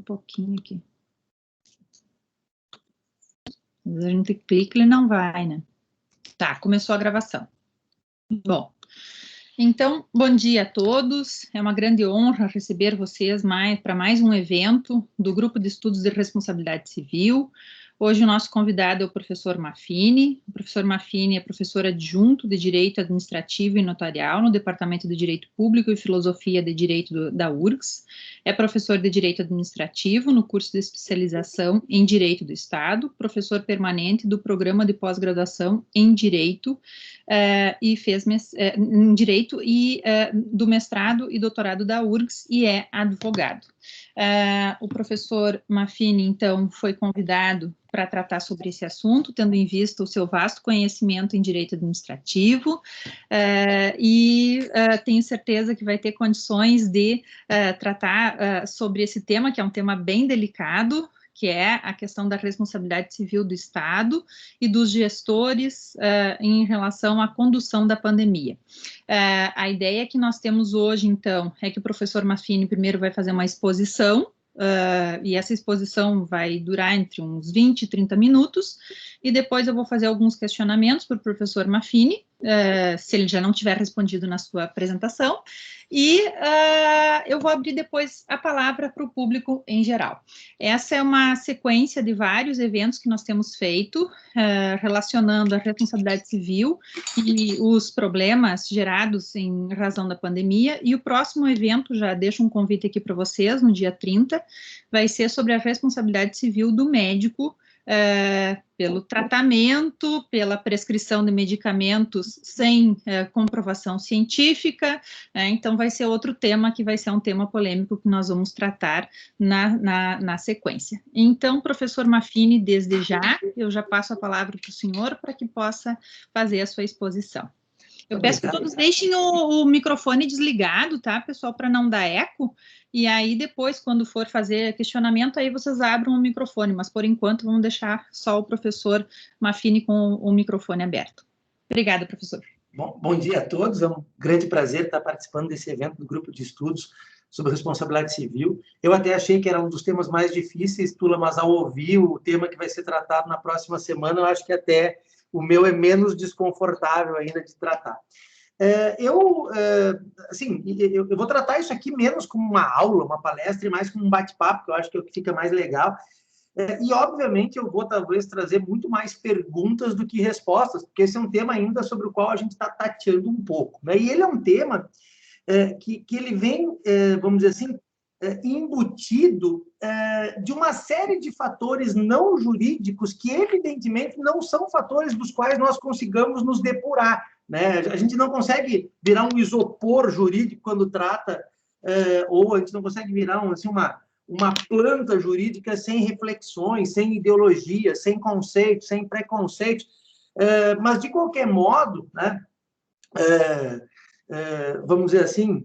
pouquinho aqui. A gente clica e ele não vai, né? Tá, começou a gravação. Bom, então, bom dia a todos. É uma grande honra receber vocês para mais um evento do Grupo de Estudos de Responsabilidade Civil. Hoje o nosso convidado é o professor Maffini. O professor Maffini é professor adjunto de Direito Administrativo e Notarial no Departamento de Direito Público e Filosofia de Direito da URGS. É professor de Direito Administrativo no curso de especialização em Direito do Estado, professor permanente do Programa de Pós-Graduação em Direito em Direito e do mestrado e doutorado da URGS e é advogado. O professor Maffini, então, foi convidado para tratar sobre esse assunto, tendo em vista o seu vasto conhecimento em direito administrativo, tenho certeza que vai ter condições de tratar sobre esse tema, que é um tema bem delicado, que é a questão da responsabilidade civil do Estado e dos gestores em relação à condução da pandemia. A ideia que nós temos hoje, então, é que o professor Maffini primeiro vai fazer uma exposição, e essa exposição vai durar entre uns 20 e 30 minutos, e depois eu vou fazer alguns questionamentos para o professor Maffini, se ele já não tiver respondido na sua apresentação, e eu vou abrir depois a palavra para o público em geral. Essa é uma sequência de vários eventos que nós temos feito, relacionando a responsabilidade civil e os problemas gerados em razão da pandemia, e o próximo evento, já deixo um convite aqui para vocês, no dia 30, vai ser sobre a responsabilidade civil do médico, pelo tratamento, pela prescrição de medicamentos sem comprovação científica, então vai ser outro tema que vai ser um tema polêmico que nós vamos tratar na sequência. Então, professor Maffini, desde já, eu já passo a palavra para o senhor para que possa fazer a sua exposição. Eu peço que todos deixem o microfone desligado, tá, pessoal, para não dar eco, e aí depois, quando for fazer questionamento, aí vocês abram o microfone, mas por enquanto vamos deixar só o professor Maffini com o microfone aberto. Obrigada, professor. Bom dia a todos, é um grande prazer estar participando desse evento do Grupo de Estudos sobre Responsabilidade Civil. Eu até achei que era um dos temas mais difíceis, Tula, mas ao ouvir o tema que vai ser tratado na próxima semana, eu acho que até o meu é menos desconfortável ainda de tratar. Eu vou tratar isso aqui menos como uma aula, uma palestra, e mais como um bate-papo, que eu acho que é o que fica mais legal. E, obviamente, eu vou, talvez, trazer muito mais perguntas do que respostas, porque esse é um tema ainda sobre o qual a gente está tateando um pouco, né? E ele é um tema que ele vem, vamos dizer assim, embutido de uma série de fatores não jurídicos que, evidentemente, não são fatores dos quais nós consigamos nos depurar, né? A gente não consegue virar um isopor jurídico quando trata, ou a gente não consegue virar uma planta jurídica sem reflexões, sem ideologia, sem conceitos, sem preconceitos. Mas, de qualquer modo, né, vamos dizer assim,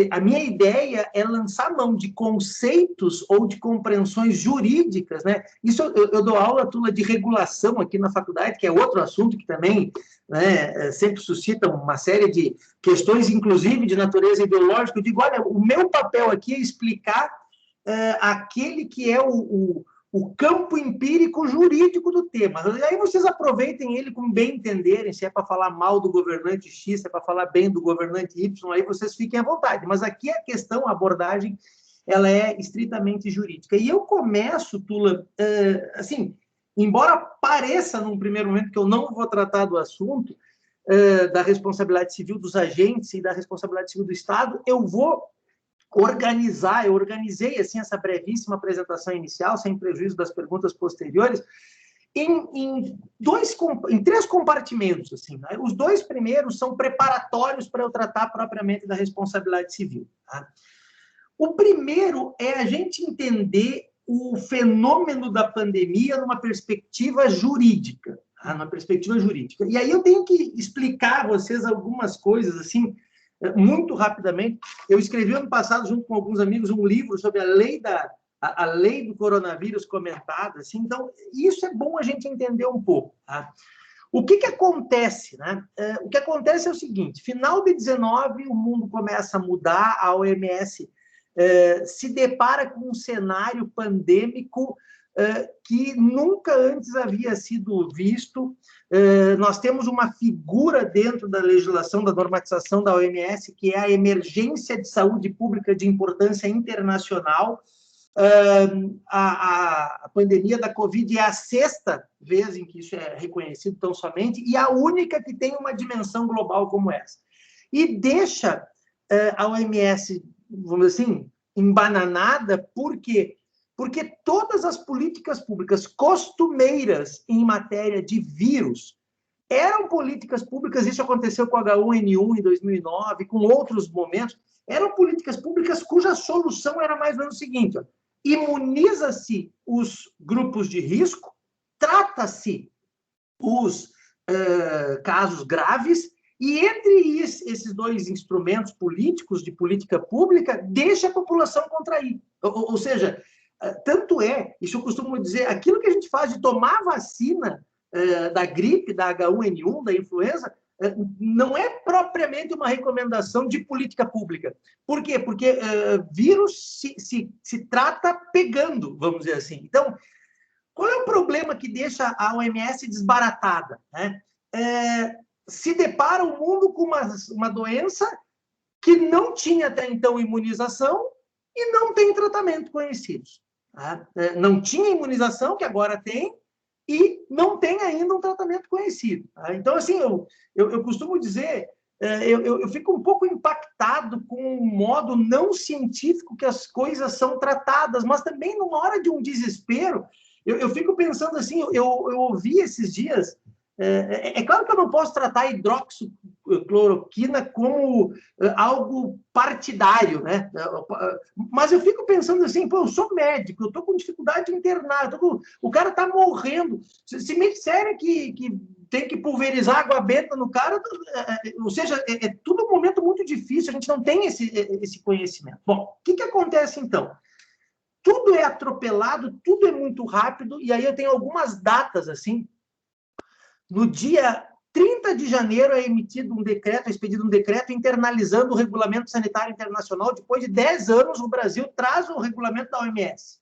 a minha ideia é lançar mão de conceitos ou de compreensões jurídicas, né? Isso eu dou aula, Tula, de regulação aqui na faculdade, que é outro assunto que também, né, sempre suscita uma série de questões, inclusive de natureza ideológica. Eu digo, olha, o meu papel aqui é explicar aquele que é o campo empírico jurídico do tema. E aí vocês aproveitem ele como bem entenderem, se é para falar mal do governante X, se é para falar bem do governante Y, aí vocês fiquem à vontade. Mas aqui a questão, a abordagem, ela é estritamente jurídica. E eu começo, Tula, assim, embora pareça num primeiro momento que eu não vou tratar do assunto, da responsabilidade civil dos agentes e da responsabilidade civil do Estado, eu organizei assim essa brevíssima apresentação inicial, sem prejuízo das perguntas posteriores, em três compartimentos, assim, né? Os dois primeiros são preparatórios para eu tratar propriamente da responsabilidade civil, tá? O primeiro é a gente entender o fenômeno da pandemia numa perspectiva jurídica, tá? Numa perspectiva jurídica. E aí eu tenho que explicar a vocês algumas coisas, assim, muito rapidamente. Eu escrevi ano passado, junto com alguns amigos, um livro sobre a lei do coronavírus comentada, assim, então isso é bom a gente entender um pouco, tá? O que acontece, né? O que acontece é o seguinte: final de 19, o mundo começa a mudar, a OMS se depara com um cenário pandêmico que nunca antes havia sido visto. Nós temos uma figura dentro da legislação, da normatização da OMS, que é a emergência de saúde pública de importância internacional. A pandemia da Covid é a 6ª vez em que isso é reconhecido tão somente, e a única que tem uma dimensão global como essa. E deixa a OMS, vamos dizer assim, embananada. Por quê? Porque todas as políticas públicas costumeiras em matéria de vírus eram políticas públicas, isso aconteceu com o H1N1 em 2009, com outros momentos, eram políticas públicas cuja solução era mais ou menos o seguinte: imuniza-se os grupos de risco, trata-se os casos graves, e entre esses dois instrumentos políticos de política pública, deixa a população contrair. Ou seja, tanto é, isso eu costumo dizer, aquilo que a gente faz de tomar vacina da gripe, da H1N1, da influenza, não é propriamente uma recomendação de política pública. Por quê? Porque vírus se trata pegando, vamos dizer assim. Então, qual é o problema que deixa a OMS desbaratada, né? Se depara o mundo com uma doença que não tinha até então imunização e não tem tratamento conhecidos. Tá? Não tinha imunização, que agora tem, e não tem ainda um tratamento conhecido. Tá? Então, assim, eu costumo dizer, eu fico um pouco impactado com o modo não científico que as coisas são tratadas, mas também, numa hora de um desespero, eu fico pensando assim, eu ouvi esses dias. É claro que eu não posso tratar a hidroxicloroquina como algo partidário, né? Mas eu fico pensando assim, pô, eu sou médico, eu estou com dificuldade de internar, o cara está morrendo. Se me disserem que tem que pulverizar água benta no cara, ou seja, é tudo um momento muito difícil, a gente não tem esse conhecimento. Bom, o que acontece então? Tudo é atropelado, tudo é muito rápido, e aí eu tenho algumas datas assim. No dia 30 de janeiro é expedido um decreto internalizando o Regulamento Sanitário Internacional. Depois de 10 anos, o Brasil traz o regulamento da OMS.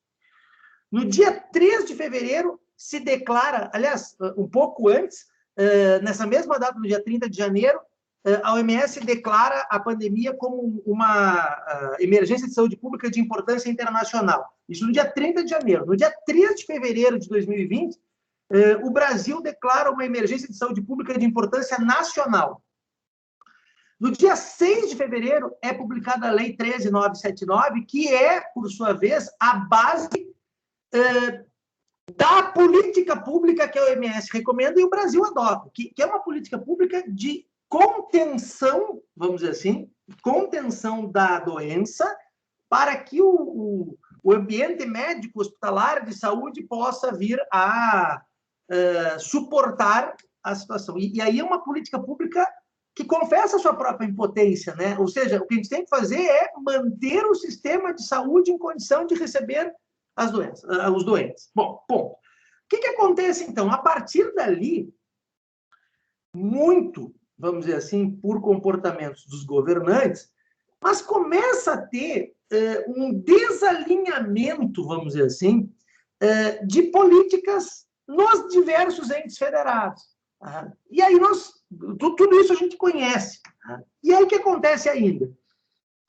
No dia 3 de fevereiro, se declara, aliás, um pouco antes, nessa mesma data, no dia 30 de janeiro, a OMS declara a pandemia como uma emergência de saúde pública de importância internacional. Isso no dia 30 de janeiro. No dia 3 de fevereiro de 2020, o Brasil declara uma emergência de saúde pública de importância nacional. No dia 6 de fevereiro, é publicada a Lei 13.979, que é, por sua vez, a base da política pública que a OMS recomenda e o Brasil adota, que é uma política pública de contenção, vamos dizer assim, contenção da doença, para que o ambiente médico hospitalar de saúde possa vir a suportar a situação. E aí é uma política pública que confessa a sua própria impotência, né? Ou seja, o que a gente tem que fazer é manter o sistema de saúde em condição de receber os doentes. Bom, ponto. O que acontece, então? A partir dali, muito, vamos dizer assim, por comportamentos dos governantes, mas começa a ter um desalinhamento, vamos dizer assim, de políticas nos diversos entes federados. Tá? E aí tudo isso a gente conhece. Tá? E aí o que acontece ainda?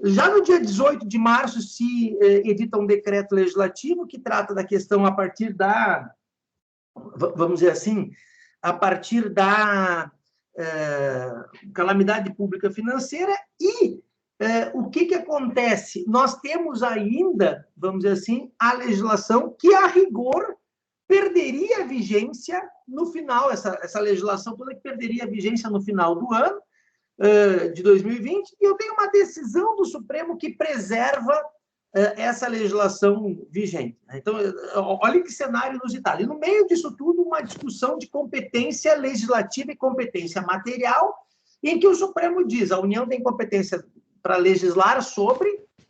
Já no dia 18 de março se edita um decreto legislativo que trata da questão a partir da, vamos dizer assim, a partir da calamidade pública financeira. E o que acontece? Nós temos ainda, vamos dizer assim, a legislação que, a rigor, perderia vigência no final, essa legislação toda que perderia vigência no final do ano de 2020, e eu tenho uma decisão do Supremo que preserva essa legislação vigente. Então, olha que cenário inusitado. E no meio disso tudo, uma discussão de competência legislativa e competência material, em que o Supremo diz: a União tem competência para legislar sobre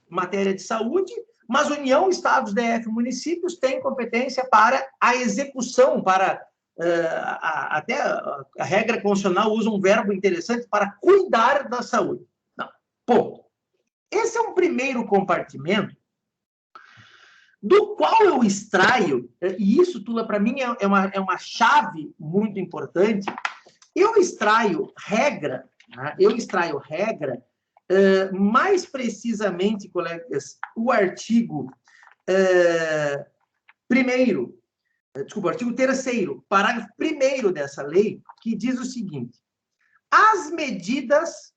matéria de saúde, mas União, Estados, DF, municípios têm competência para a execução, para até a regra constitucional usa um verbo interessante, para cuidar da saúde. Não, ponto. esse é um primeiro compartimento do qual eu extraio, e isso, Tula, para mim é uma chave muito importante, eu extraio regra, né? Mais precisamente, colegas, o artigo artigo 3º, parágrafo 1º dessa lei, que diz o seguinte: as medidas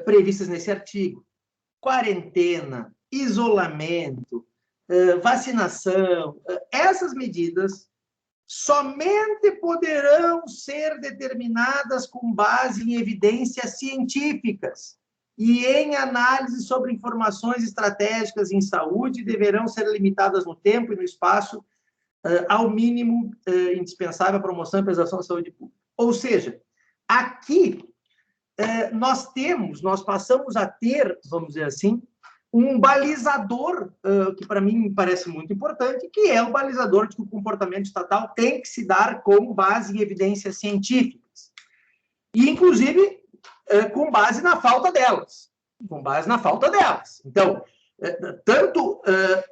previstas nesse artigo, quarentena, isolamento, vacinação, essas medidas somente poderão ser determinadas com base em evidências científicas e em análise sobre informações estratégicas em saúde, deverão ser limitadas no tempo e no espaço ao mínimo indispensável à promoção e preservação da saúde pública. Ou seja, aqui nós passamos a ter, vamos dizer assim, um balizador que, para mim, me parece muito importante, que é o balizador de que o comportamento estatal tem que se dar com base em evidências científicas. E, inclusive, com base na falta delas. Então, tanto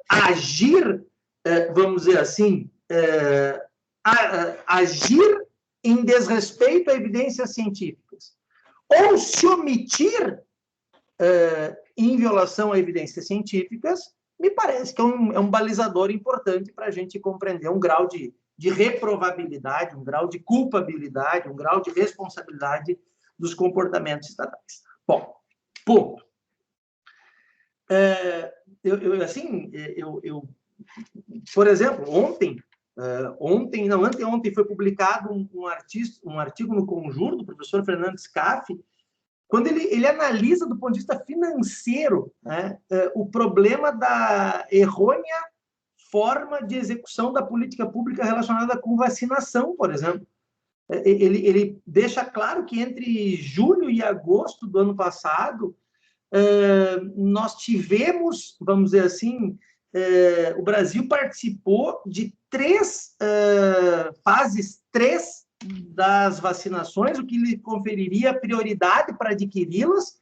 agir, vamos dizer assim, agir em desrespeito a evidências científicas, ou se omitir em violação a evidências científicas, me parece que é um balizador importante para a gente compreender um grau de reprovabilidade, um grau de culpabilidade, um grau de responsabilidade dos comportamentos estatais. Bom, ponto. Por exemplo, anteontem foi publicado um artigo no Conjur, do professor Fernando Scaff, quando ele analisa do ponto de vista financeiro, né, o problema da errônea forma de execução da política pública relacionada com vacinação, por exemplo. Ele deixa claro que entre julho e agosto do ano passado, nós tivemos, vamos dizer assim, o Brasil participou de fases 3 das vacinações, o que lhe conferiria prioridade para adquiri-las,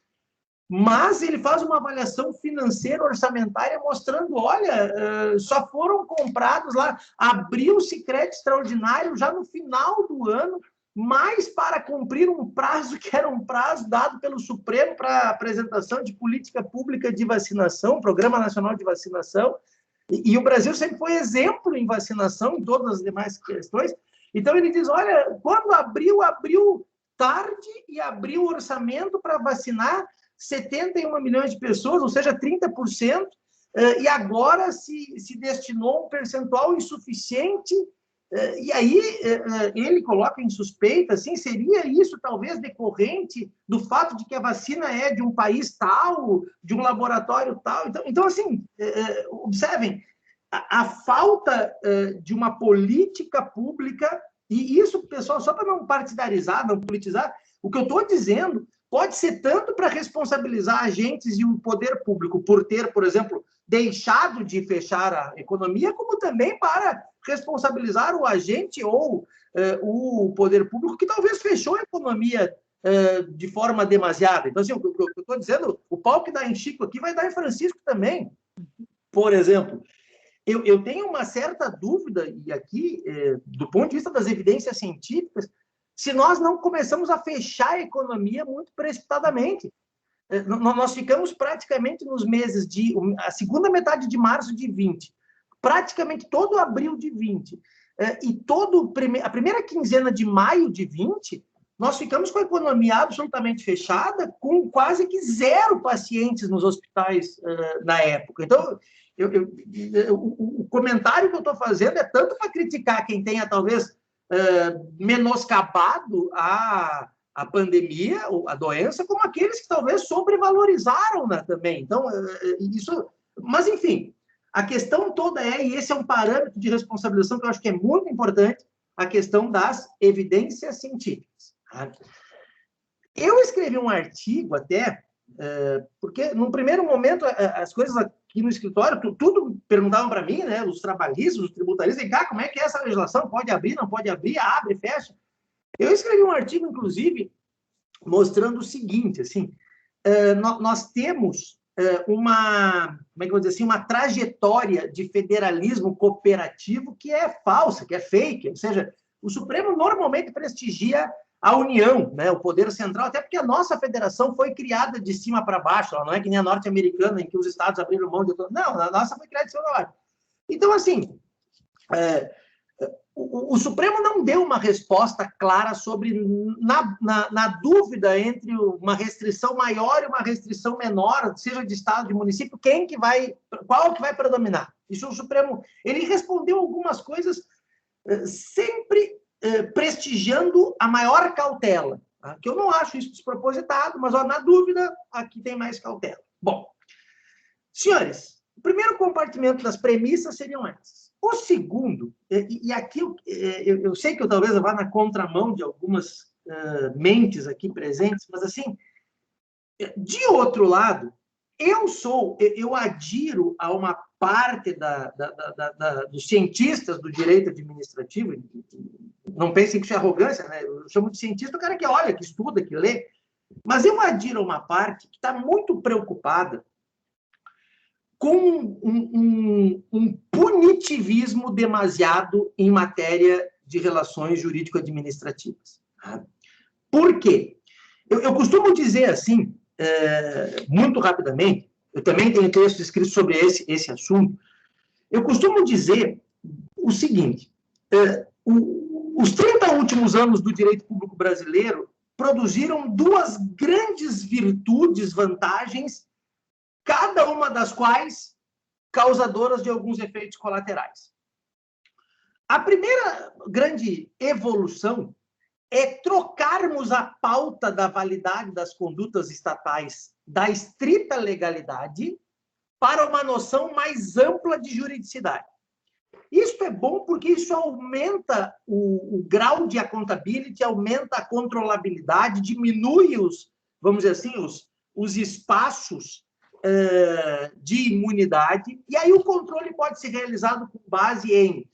mas ele faz uma avaliação financeira orçamentária mostrando, olha, só foram comprados lá, abriu-se crédito extraordinário já no final do ano, mas para cumprir um prazo que era um prazo dado pelo Supremo para apresentação de política pública de vacinação, Programa Nacional de Vacinação, e o Brasil sempre foi exemplo em vacinação, em todas as demais questões. Então, ele diz, olha, quando abriu tarde e abriu o orçamento para vacinar 71 milhões de pessoas, ou seja, 30%, e agora se destinou um percentual insuficiente, e aí ele coloca em suspeita, assim, seria isso talvez decorrente do fato de que a vacina é de um país tal, de um laboratório tal. Então assim, observem, a falta de uma política pública, e isso, pessoal, só para não partidarizar, não politizar, o que eu estou dizendo pode ser tanto para responsabilizar agentes e o poder público por ter, por exemplo, deixado de fechar a economia, como também para responsabilizar o agente ou o poder público que talvez fechou a economia de forma demasiada. Então, assim, o que eu estou dizendo, o pau que dá em Chico aqui vai dar em Francisco também. Por exemplo, eu tenho uma certa dúvida, e aqui, do ponto de vista das evidências científicas, se nós não começamos a fechar a economia muito precipitadamente. Nós ficamos praticamente nos meses a segunda metade de março de 20, praticamente todo abril de 20, e a primeira quinzena de maio de 20, nós ficamos com a economia absolutamente fechada, com quase que 0 pacientes nos hospitais na época. Então, o comentário que eu estou fazendo é tanto para criticar quem tenha, talvez, menoscabado a pandemia, a doença, como aqueles que talvez sobrevalorizaram, né, também. Então, isso... Mas, enfim, a questão toda e esse é um parâmetro de responsabilização que eu acho que é muito importante, a questão das evidências científicas. Eu escrevi um artigo até, porque, no primeiro momento, as coisas aqui no escritório, tudo perguntavam para mim, né, os trabalhistas, os tributaristas, e cá, como é que é essa legislação? Pode abrir, não pode abrir, abre, fecha? Eu escrevi um artigo, inclusive, mostrando o seguinte, assim, nós temos uma, como é que eu vou dizer assim, uma trajetória de federalismo cooperativo que é falsa, que é fake, ou seja, o Supremo normalmente prestigia a União, né, o poder central, até porque a nossa federação foi criada de cima para baixo, ela não é que nem a norte-americana, em que os estados abriram mão de... Não, a nossa foi criada de cima para baixo. Então, assim, o Supremo não deu uma resposta clara sobre, na dúvida entre uma restrição maior e uma restrição menor, seja de estado, de município, qual que vai predominar? Isso o Supremo, ele respondeu algumas coisas sempre prestigiando a maior cautela, tá? Que eu não acho isso despropositado, mas na dúvida, aqui tem mais cautela. Bom, senhores, o primeiro compartimento das premissas seriam essas. O segundo, e aqui eu sei que eu talvez vá na contramão de algumas mentes aqui presentes, mas assim, de outro lado, eu adiro a uma parte dos cientistas do direito administrativo, não pensem que isso é arrogância, né? Eu chamo de cientista o cara que olha, que estuda, que lê, mas eu adiro a uma parte que está muito preocupada com um punitivismo demasiado em matéria de relações jurídico-administrativas. Por quê? Eu costumo dizer assim, muito rapidamente, eu também tenho textos escritos sobre esse assunto, eu costumo dizer o seguinte, os 30 últimos anos do direito público brasileiro produziram duas grandes virtudes, vantagens, cada uma das quais causadoras de alguns efeitos colaterais. A primeira grande evolução é trocarmos a pauta da validade das condutas estatais da estrita legalidade para uma noção mais ampla de juridicidade. Isso é bom porque isso aumenta o grau de accountability, aumenta a controlabilidade, diminui vamos dizer assim, os espaços de imunidade, e aí o controle pode ser realizado com base em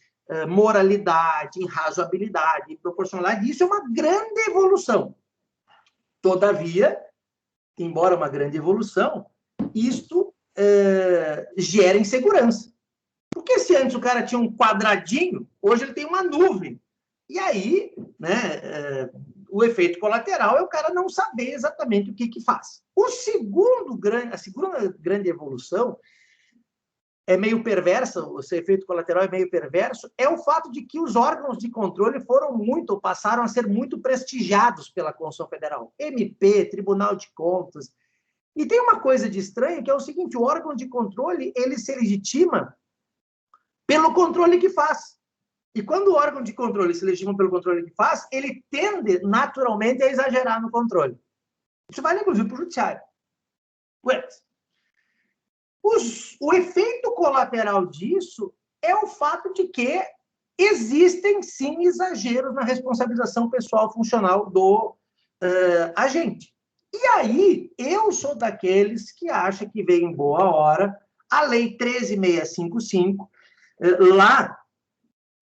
moralidade, em razoabilidade, em proporcionalidade. Isso é uma grande evolução. Todavia, embora uma grande evolução, isto gera insegurança. Porque se antes o cara tinha um quadradinho, hoje ele tem uma nuvem. E aí, né, o efeito colateral é o cara não saber exatamente o que faz. A segunda grande evolução é meio perversa, esse efeito colateral é meio perverso, é o fato de que os órgãos de controle passaram a ser muito prestigiados pela Constituição Federal. MP, Tribunal de Contas. E tem uma coisa de estranho, que é o seguinte, o órgão de controle, ele se legitima pelo controle que faz. E quando o órgão de controle se legitima pelo controle que faz, ele tende, naturalmente, a exagerar no controle. Isso vale, inclusive, para o judiciário. O efeito colateral disso é o fato de que existem, sim, exageros na responsabilização pessoal funcional do agente. E aí, eu sou daqueles que acham que veio em boa hora a Lei 13.655, lá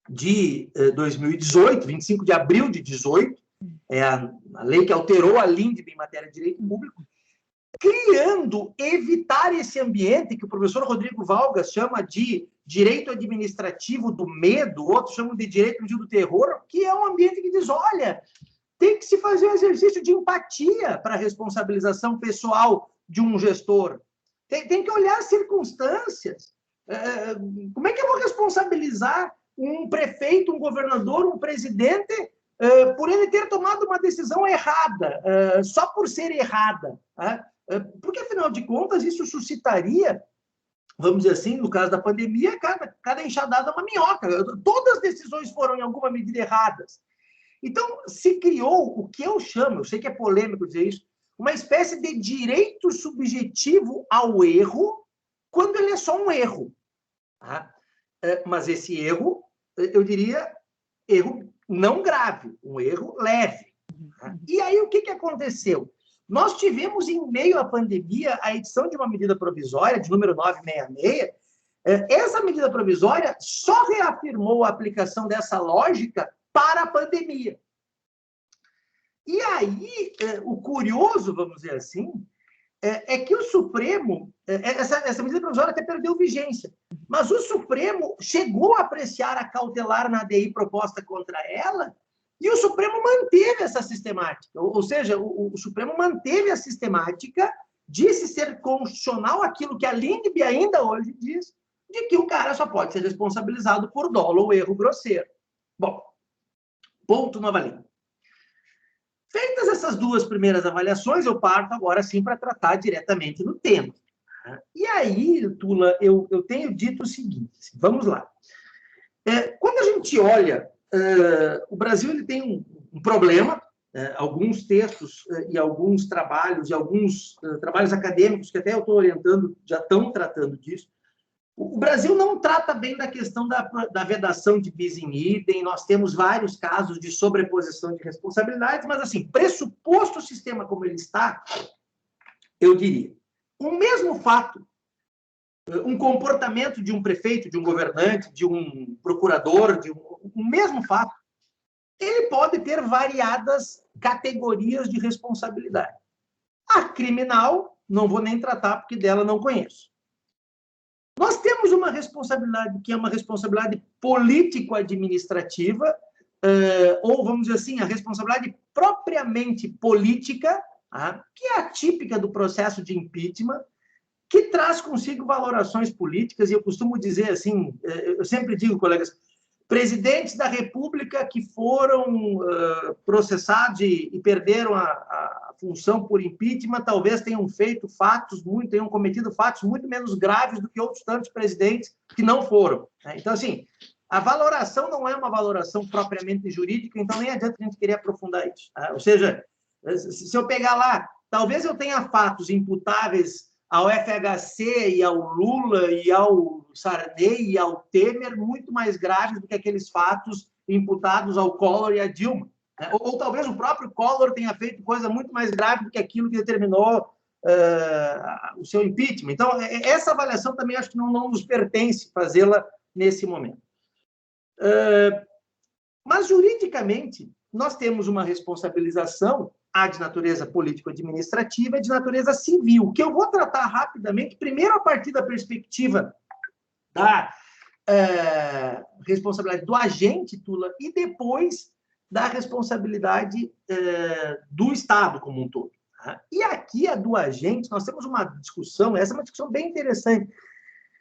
de 2018, 25 de abril de 2018, é a lei que alterou a LINDB em matéria de direito público, evitar esse ambiente que o professor Rodrigo Valgas chama de direito administrativo do medo, outros chamam de direito do terror, que é um ambiente que diz, olha, tem que se fazer um exercício de empatia para a responsabilização pessoal de um gestor. Tem que olhar as circunstâncias. Como é que eu vou responsabilizar um prefeito, um governador, um presidente por ele ter tomado uma decisão errada, só por ser errada? Porque, afinal de contas, isso suscitaria, vamos dizer assim, no caso da pandemia, cada enxadada é uma minhoca. Todas as decisões foram, em alguma medida, erradas. Então, se criou o que eu chamo, eu sei que é polêmico dizer isso, uma espécie de direito subjetivo ao erro, quando ele é só um erro. Tá? Mas esse erro, eu diria, erro não grave, um erro leve. Tá? E aí, o que aconteceu? Nós tivemos, em meio à pandemia, a edição de uma medida provisória, de número 966. Essa medida provisória só reafirmou a aplicação dessa lógica para a pandemia. E aí, o curioso, vamos dizer assim, é que o Supremo, essa medida provisória até perdeu vigência, mas o Supremo chegou a apreciar a cautelar na ADI proposta contra ela, e o Supremo manteve essa sistemática, ou seja, o Supremo manteve a sistemática de se ser constitucional aquilo que a LINDB ainda hoje diz, de que o cara só pode ser responsabilizado por dolo ou erro grosseiro. Bom, ponto nova linha. Feitas essas duas primeiras avaliações, eu parto agora sim para tratar diretamente do tema. E aí, Tula, eu tenho dito o seguinte, vamos lá. Quando a gente olha, o Brasil ele tem um problema, alguns textos e alguns trabalhos, trabalhos acadêmicos que até eu estou orientando, já estão tratando disso. O Brasil não trata bem da questão da vedação de bis in idem, nós temos vários casos de sobreposição de responsabilidades, mas, assim, pressuposto o sistema como ele está, eu diria, o mesmo fato, um comportamento de um prefeito, de um governante, de um procurador, o mesmo fato, ele pode ter variadas categorias de responsabilidade. A criminal, não vou nem tratar, porque dela não conheço. Nós temos uma responsabilidade que é uma responsabilidade político-administrativa, ou, vamos dizer assim, a responsabilidade propriamente política, que é a típica do processo de impeachment, que traz consigo valorações políticas, e eu costumo dizer assim, eu sempre digo, colegas, presidentes da República que foram processados e perderam a função por impeachment, talvez tenham cometido fatos muito menos graves do que outros tantos presidentes que não foram. Então, assim, a valoração não é uma valoração propriamente jurídica, então nem adianta a gente querer aprofundar isso. Ou seja, se eu pegar lá, talvez eu tenha fatos imputáveis ao FHC e ao Lula e ao Sarney e ao Temer muito mais graves do que aqueles fatos imputados ao Collor e à Dilma. Ou talvez o próprio Collor tenha feito coisa muito mais grave do que aquilo que determinou o seu impeachment. Então, essa avaliação também acho que não nos pertence fazê-la nesse momento. Mas, juridicamente, nós temos uma responsabilização, a de natureza político-administrativa e de natureza civil, que eu vou tratar rapidamente, primeiro a partir da perspectiva da responsabilidade do agente, Tula, e depois da responsabilidade do Estado como um todo. E aqui, a do agente, nós temos uma discussão, essa é uma discussão bem interessante.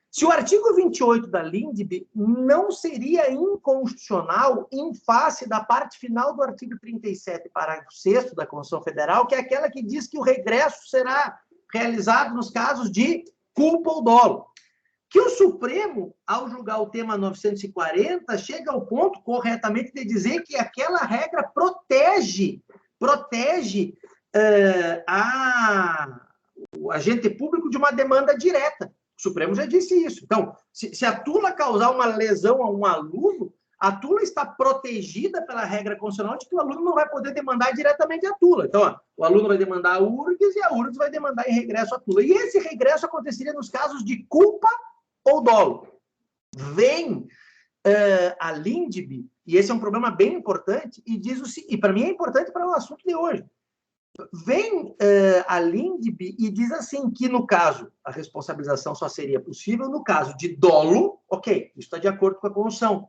Se o artigo 28 da LINDB não seria inconstitucional em face da parte final do artigo 37, parágrafo 6º da Constituição Federal, que é aquela que diz que o regresso será realizado nos casos de culpa ou dolo. Que o Supremo, ao julgar o tema 940, chega ao ponto, corretamente, de dizer que aquela regra protege o agente público de uma demanda direta. O Supremo já disse isso. Então, se a tula causar uma lesão a um aluno, a tula está protegida pela regra constitucional de que o aluno não vai poder demandar diretamente a tula. Então, o aluno vai demandar a URGS e a URGS vai demandar em regresso a tula. E esse regresso aconteceria nos casos de culpa ou dolo. Vem a LINDB, e esse é um problema bem importante, e diz e para mim é importante para o assunto de hoje. Vem a LINDB e diz assim que, no caso, a responsabilização só seria possível no caso de dolo, ok, isso está de acordo com a Constituição,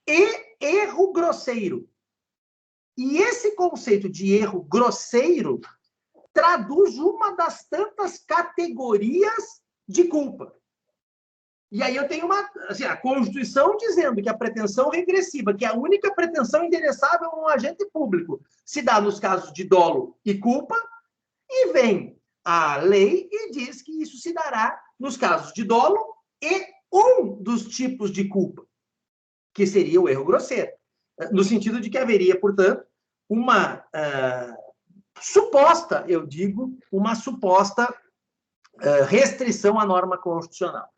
e erro grosseiro. E esse conceito de erro grosseiro traduz uma das tantas categorias de culpa. E aí eu tenho a Constituição dizendo que a pretensão regressiva, que é a única pretensão endereçável a um agente público, se dá nos casos de dolo e culpa, e vem a lei e diz que isso se dará nos casos de dolo e um dos tipos de culpa, que seria o erro grosseiro, no sentido de que haveria, portanto, uma suposta restrição à norma constitucional.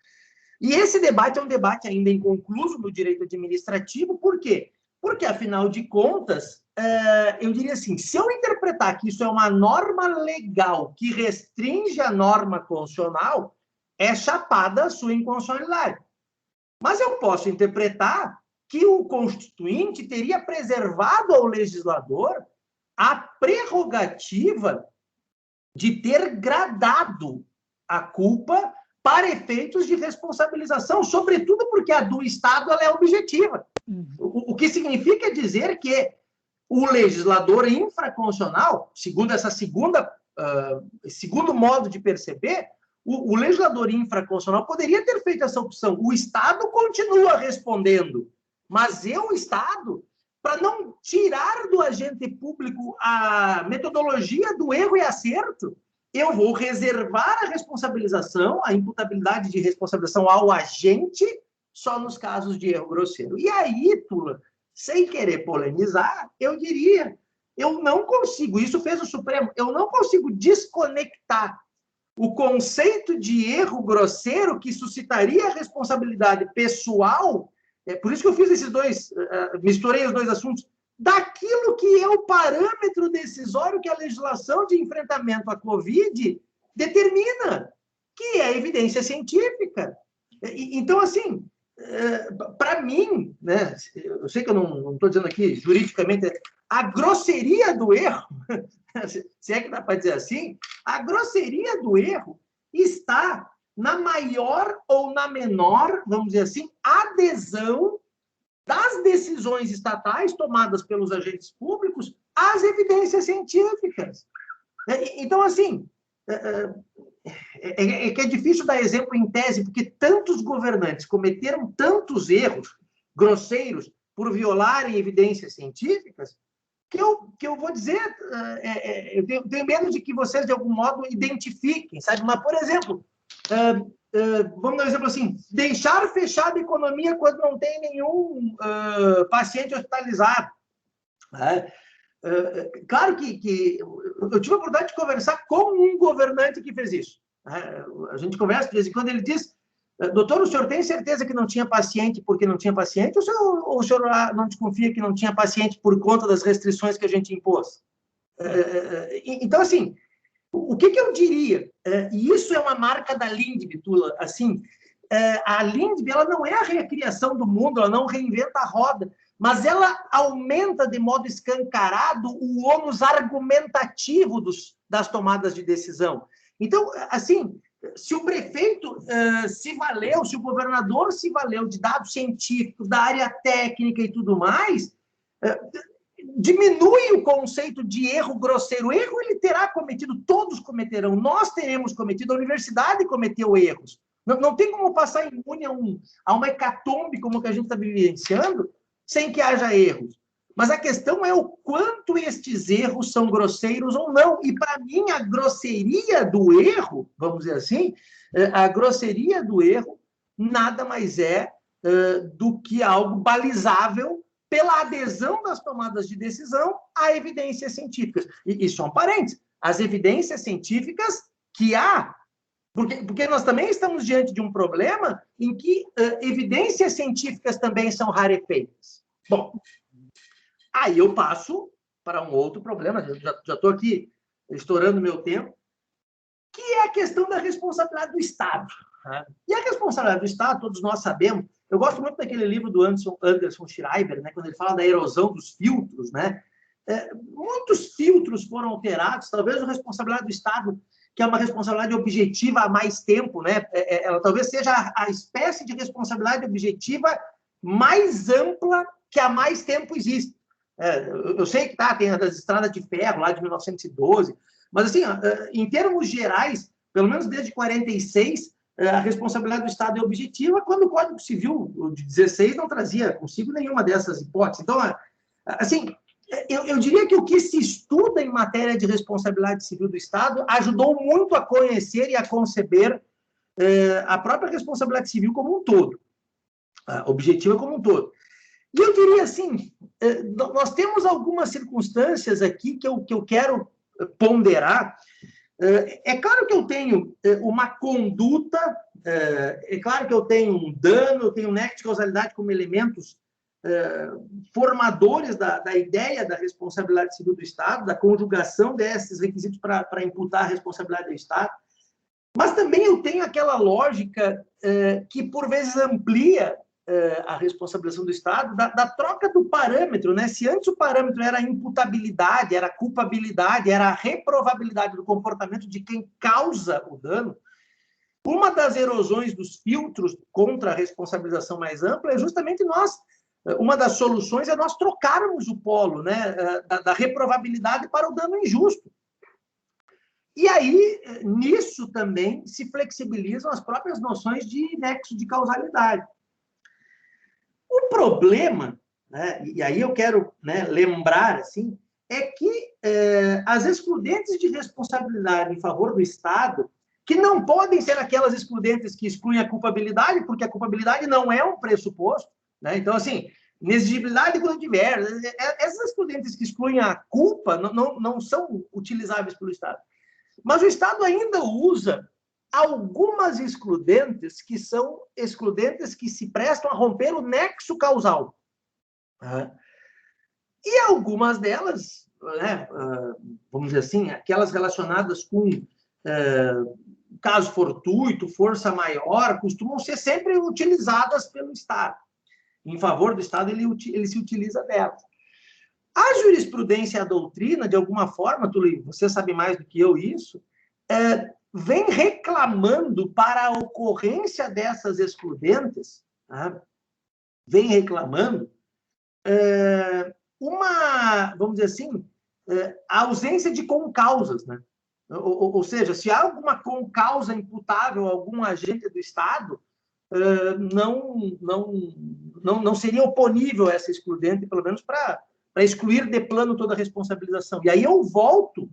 E esse debate é um debate ainda inconcluso no direito administrativo. Por quê? Porque, afinal de contas, eu diria assim, se eu interpretar que isso é uma norma legal que restringe a norma constitucional, é chapada a sua inconstitucionalidade. Mas eu posso interpretar que o Constituinte teria preservado ao legislador a prerrogativa de ter gradado a culpa para efeitos de responsabilização, sobretudo porque a do Estado ela é objetiva. O que significa dizer que o legislador infraconstitucional, segundo essa segundo modo de perceber, o legislador infraconstitucional poderia ter feito essa opção. O Estado continua respondendo, mas o Estado, para não tirar do agente público a metodologia do erro e acerto, eu vou reservar a responsabilização, a imputabilidade de responsabilização ao agente só nos casos de erro grosseiro. E aí, Tula, sem querer polemizar, eu diria, eu não consigo, isso fez o Supremo, eu não consigo desconectar o conceito de erro grosseiro que suscitaria a responsabilidade pessoal, por isso que eu fiz esses dois, misturei os dois assuntos, daquilo que é o parâmetro decisório que a legislação de enfrentamento à Covid determina, que é a evidência científica. Então, assim, para mim, né, eu sei que eu não estou dizendo aqui juridicamente, a grosseria do erro, se é que dá para dizer assim, a grosseria do erro está na maior ou na menor, vamos dizer assim, adesão das decisões estatais tomadas pelos agentes públicos às evidências científicas. Então, assim, que é difícil dar exemplo em tese, porque tantos governantes cometeram tantos erros grosseiros por violarem evidências científicas, que eu vou dizer, eu tenho medo de que vocês, de algum modo, identifiquem, sabe? Mas, por exemplo, vamos dar um exemplo assim, deixar fechada a economia quando não tem nenhum paciente hospitalizado. Claro que eu tive a oportunidade de conversar com um governante que fez isso. A gente conversa de vez em quando, ele diz, doutor, o senhor tem certeza que não tinha paciente porque não tinha paciente, ou o senhor não desconfia que não tinha paciente por conta das restrições que a gente impôs? Então, assim, o que eu diria? E isso é uma marca da Lindbe, Tula, assim, a Lindbe, ela não é a recriação do mundo, ela não reinventa a roda, mas ela aumenta de modo escancarado o ônus argumentativo das tomadas de decisão. Então, assim, se o prefeito se valeu, se o governador se valeu de dados científicos, da área técnica e tudo mais, diminui o conceito de erro grosseiro. O erro ele terá cometido, todos cometerão, nós teremos cometido, a universidade cometeu erros. Não tem como passar imune a uma hecatombe como que a gente está vivenciando sem que haja erros. Mas a questão é o quanto estes erros são grosseiros ou não. E, para mim, a grosseria do erro, vamos dizer assim, a grosseria do erro nada mais é do que algo balizável pela adesão das tomadas de decisão a evidências científicas. E só um parênteses, as evidências científicas que há, porque nós também estamos diante de um problema em que evidências científicas também são rarefeitas. Bom, aí eu passo para um outro problema, já estou aqui estourando meu tempo, que é a questão da responsabilidade do Estado. Né? E a responsabilidade do Estado, todos nós sabemos, eu gosto muito daquele livro do Anderson Schreiber, né, quando ele fala da erosão dos filtros, né? Muitos filtros foram alterados, talvez a responsabilidade do Estado, que é uma responsabilidade objetiva há mais tempo, né? Ela talvez seja a espécie de responsabilidade objetiva mais ampla que há mais tempo existe. Eu sei que tem a das estradas de ferro, lá de 1912, mas, assim, em termos gerais, pelo menos desde 46, a responsabilidade do Estado é objetiva, quando o Código Civil de 16 não trazia consigo nenhuma dessas hipóteses. Então, assim, eu diria que o que se estuda em matéria de responsabilidade civil do Estado ajudou muito a conhecer e a conceber a própria responsabilidade civil como um todo, objetiva como um todo. E eu diria assim, nós temos algumas circunstâncias aqui que eu quero ponderar. É claro que eu tenho uma conduta, é claro que eu tenho um dano, eu tenho um nexo de causalidade como elementos formadores da ideia da responsabilidade civil do Estado, da conjugação desses requisitos para imputar a responsabilidade do Estado, mas também eu tenho aquela lógica que, por vezes, amplia a responsabilização do Estado da troca do parâmetro, né? Se antes o parâmetro era a imputabilidade, era a culpabilidade, era a reprovabilidade do comportamento de quem causa o dano, uma das erosões dos filtros contra a responsabilização mais ampla é justamente uma das soluções é nós trocarmos o polo, né, da reprovabilidade para o dano injusto. E aí, nisso também se flexibilizam as próprias noções de nexo de causalidade. O problema, né, e aí eu quero, né, lembrar, assim, é que as excludentes de responsabilidade em favor do Estado, que não podem ser aquelas excludentes que excluem a culpabilidade, porque a culpabilidade não é um pressuposto, né? Então, assim, inexigibilidade quando tiver, essas excludentes que excluem a culpa não são utilizáveis pelo Estado. Mas o Estado ainda usa algumas excludentes que são excludentes que se prestam a romper o nexo causal. E algumas delas, né, vamos dizer assim, aquelas relacionadas com caso fortuito, força maior, costumam ser sempre utilizadas pelo Estado. Em favor do Estado, ele se utiliza delas. A jurisprudência e a doutrina, de alguma forma, Tuli, você sabe mais do que eu isso, vem reclamando para a ocorrência dessas excludentes, tá? Vem reclamando vamos dizer assim, a ausência de concausas, né? Ou seja, se há alguma concausa imputável a algum agente do Estado, não seria oponível essa excludente, pelo menos para excluir de plano toda a responsabilização. E aí eu volto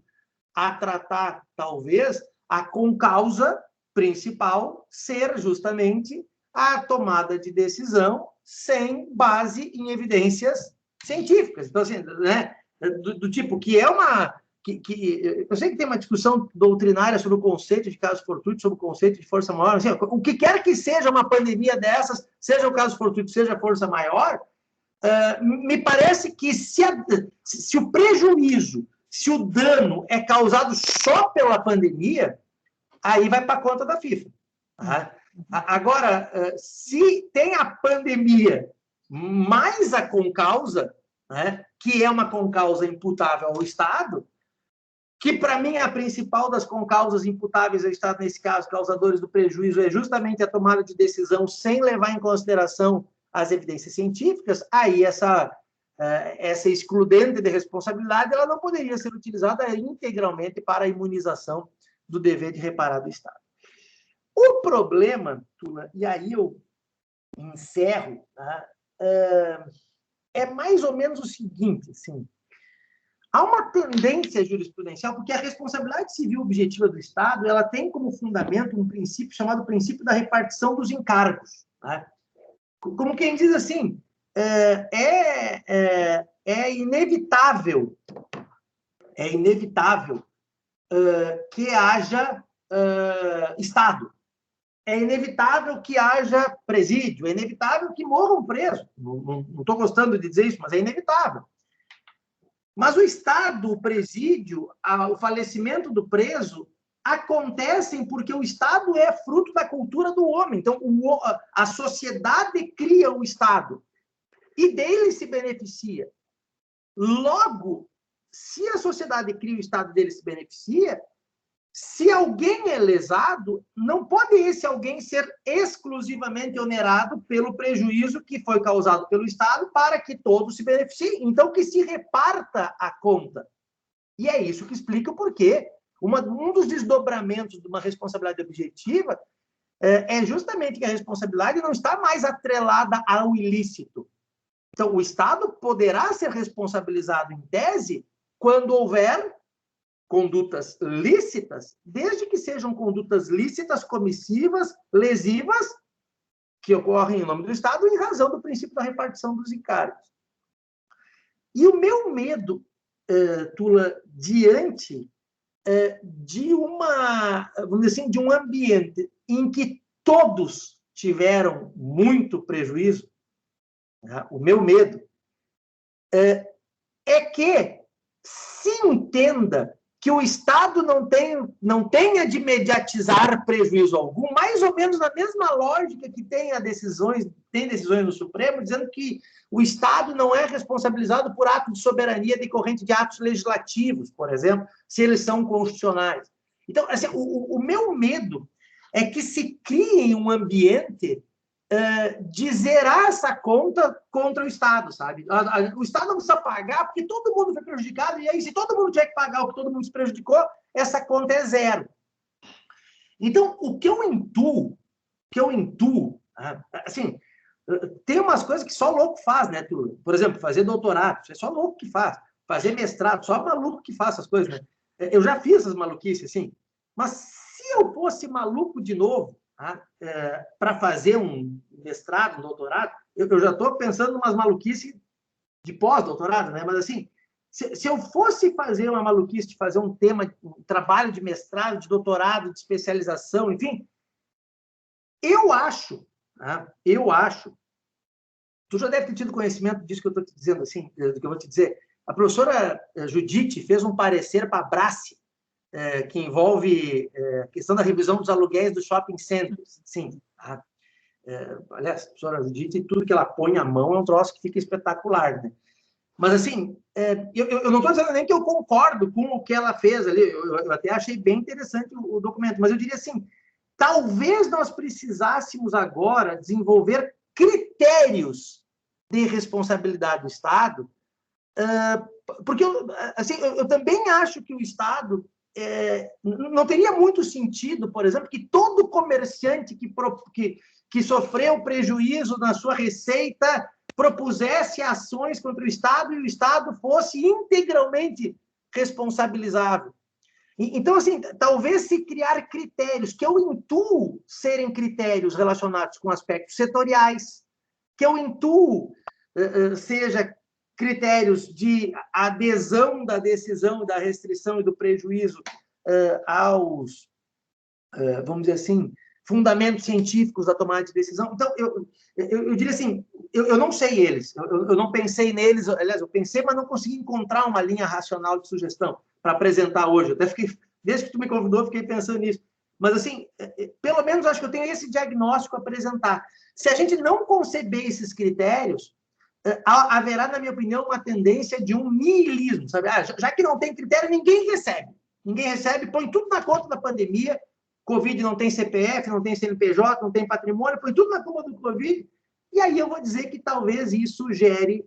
a tratar, talvez, a concausa principal ser justamente a tomada de decisão sem base em evidências científicas. Então, assim, né, do tipo que é uma... eu sei que tem uma discussão doutrinária sobre o conceito de caso fortuito, sobre o conceito de força maior. Assim, o que quer que seja uma pandemia dessas, seja o caso fortuito, seja a força maior, me parece que se o prejuízo, se o dano é causado só pela pandemia, aí vai para a conta da FIFA. Tá? Agora, se tem a pandemia mais a concausa, né, que é uma concausa imputável ao Estado, que para mim é a principal das concausas imputáveis ao Estado, nesse caso, causadores do prejuízo, é justamente a tomada de decisão sem levar em consideração as evidências científicas, aí essa excludente de responsabilidade ela não poderia ser utilizada integralmente para a imunização do dever de reparar do Estado. O problema, Tula, e aí eu encerro, tá? É mais ou menos o seguinte, assim, há uma tendência jurisprudencial, porque a responsabilidade civil objetiva do Estado ela tem como fundamento um princípio chamado princípio da repartição dos encargos. Né? Como quem diz assim, é inevitável que haja Estado. É inevitável que haja presídio, é inevitável que morram presos. Não estou gostando de dizer isso, mas é inevitável. Mas o Estado, o presídio, o falecimento do preso acontecem porque o Estado é fruto da cultura do homem. Então, a sociedade cria o Estado e dele se beneficia. Logo, se a sociedade cria o Estado dele se beneficia, se alguém é lesado, não pode esse alguém ser exclusivamente onerado pelo prejuízo que foi causado pelo Estado para que todos se beneficiem. Então, que se reparta a conta. E é isso que explica o porquê. Um dos desdobramentos de uma responsabilidade objetiva é justamente que a responsabilidade não está mais atrelada ao ilícito. Então, o Estado poderá ser responsabilizado em tese quando houver condutas lícitas, desde que sejam condutas lícitas, comissivas, lesivas, que ocorrem em nome do Estado em razão do princípio da repartição dos encargos. E o meu medo, Tula, diante de vamos dizer assim, de um ambiente em que todos tiveram muito prejuízo, né? O meu medo é que se entenda que o Estado não tenha de mediatizar prejuízo algum, mais ou menos na mesma lógica que tem decisões no Supremo, dizendo que o Estado não é responsabilizado por ato de soberania decorrente de atos legislativos, por exemplo, se eles são constitucionais. Então, assim, o meu medo é que se crie um ambiente de zerar essa conta contra o Estado, sabe? O Estado não precisa pagar porque todo mundo foi prejudicado, e aí, se todo mundo tiver que pagar o que todo mundo se prejudicou, essa conta é zero. Então, o que eu intuo, assim, tem umas coisas que só louco faz, né, tu? Por exemplo, fazer doutorado, é só louco que faz. Fazer mestrado, só maluco que faz essas coisas, né? Eu já fiz essas maluquices, assim, mas se eu fosse maluco de novo, para fazer um mestrado, um doutorado, eu já estou pensando em umas maluquices de pós-doutorado, né? Mas, assim, se eu fosse fazer uma maluquice de fazer um trabalho de mestrado, de doutorado, de especialização, enfim, eu acho, tu já deve ter tido conhecimento disso que eu estou te dizendo, assim, do que eu vou te dizer. A professora Judite fez um parecer para a Brasce, que envolve a questão da revisão dos aluguéis dos shopping centers. Sim. Aliás, a professora Judite, tudo que ela põe à mão é um troço que fica espetacular, né? Mas, assim, eu não estou dizendo nem que eu concordo com o que ela fez ali, eu até achei bem interessante o documento, mas eu diria assim, talvez nós precisássemos agora desenvolver critérios de responsabilidade do Estado, porque eu também acho que o Estado não teria muito sentido, por exemplo, que todo comerciante que sofreu prejuízo na sua receita propusesse ações contra o Estado e o Estado fosse integralmente responsabilizável. Então, assim, talvez se criar critérios, que eu intuo serem critérios relacionados com aspectos setoriais, que eu intuo seja critérios de adesão da decisão, da restrição e do prejuízo aos, vamos dizer assim, fundamentos científicos da tomada de decisão. Então, eu diria assim, eu não sei eles, eu não pensei neles, aliás, eu pensei, mas não consegui encontrar uma linha racional de sugestão para apresentar hoje. Eu até fiquei, desde que tu me convidou, eu fiquei pensando nisso. Mas, assim, pelo menos acho que eu tenho esse diagnóstico a apresentar. Se a gente não conceber esses critérios, haverá, na minha opinião, uma tendência de um niilismo, sabe? Já que não tem critério, ninguém recebe, põe tudo na conta da pandemia. Covid não tem CPF, não tem CNPJ, não tem patrimônio, põe tudo na conta do Covid, e aí eu vou dizer que talvez isso gere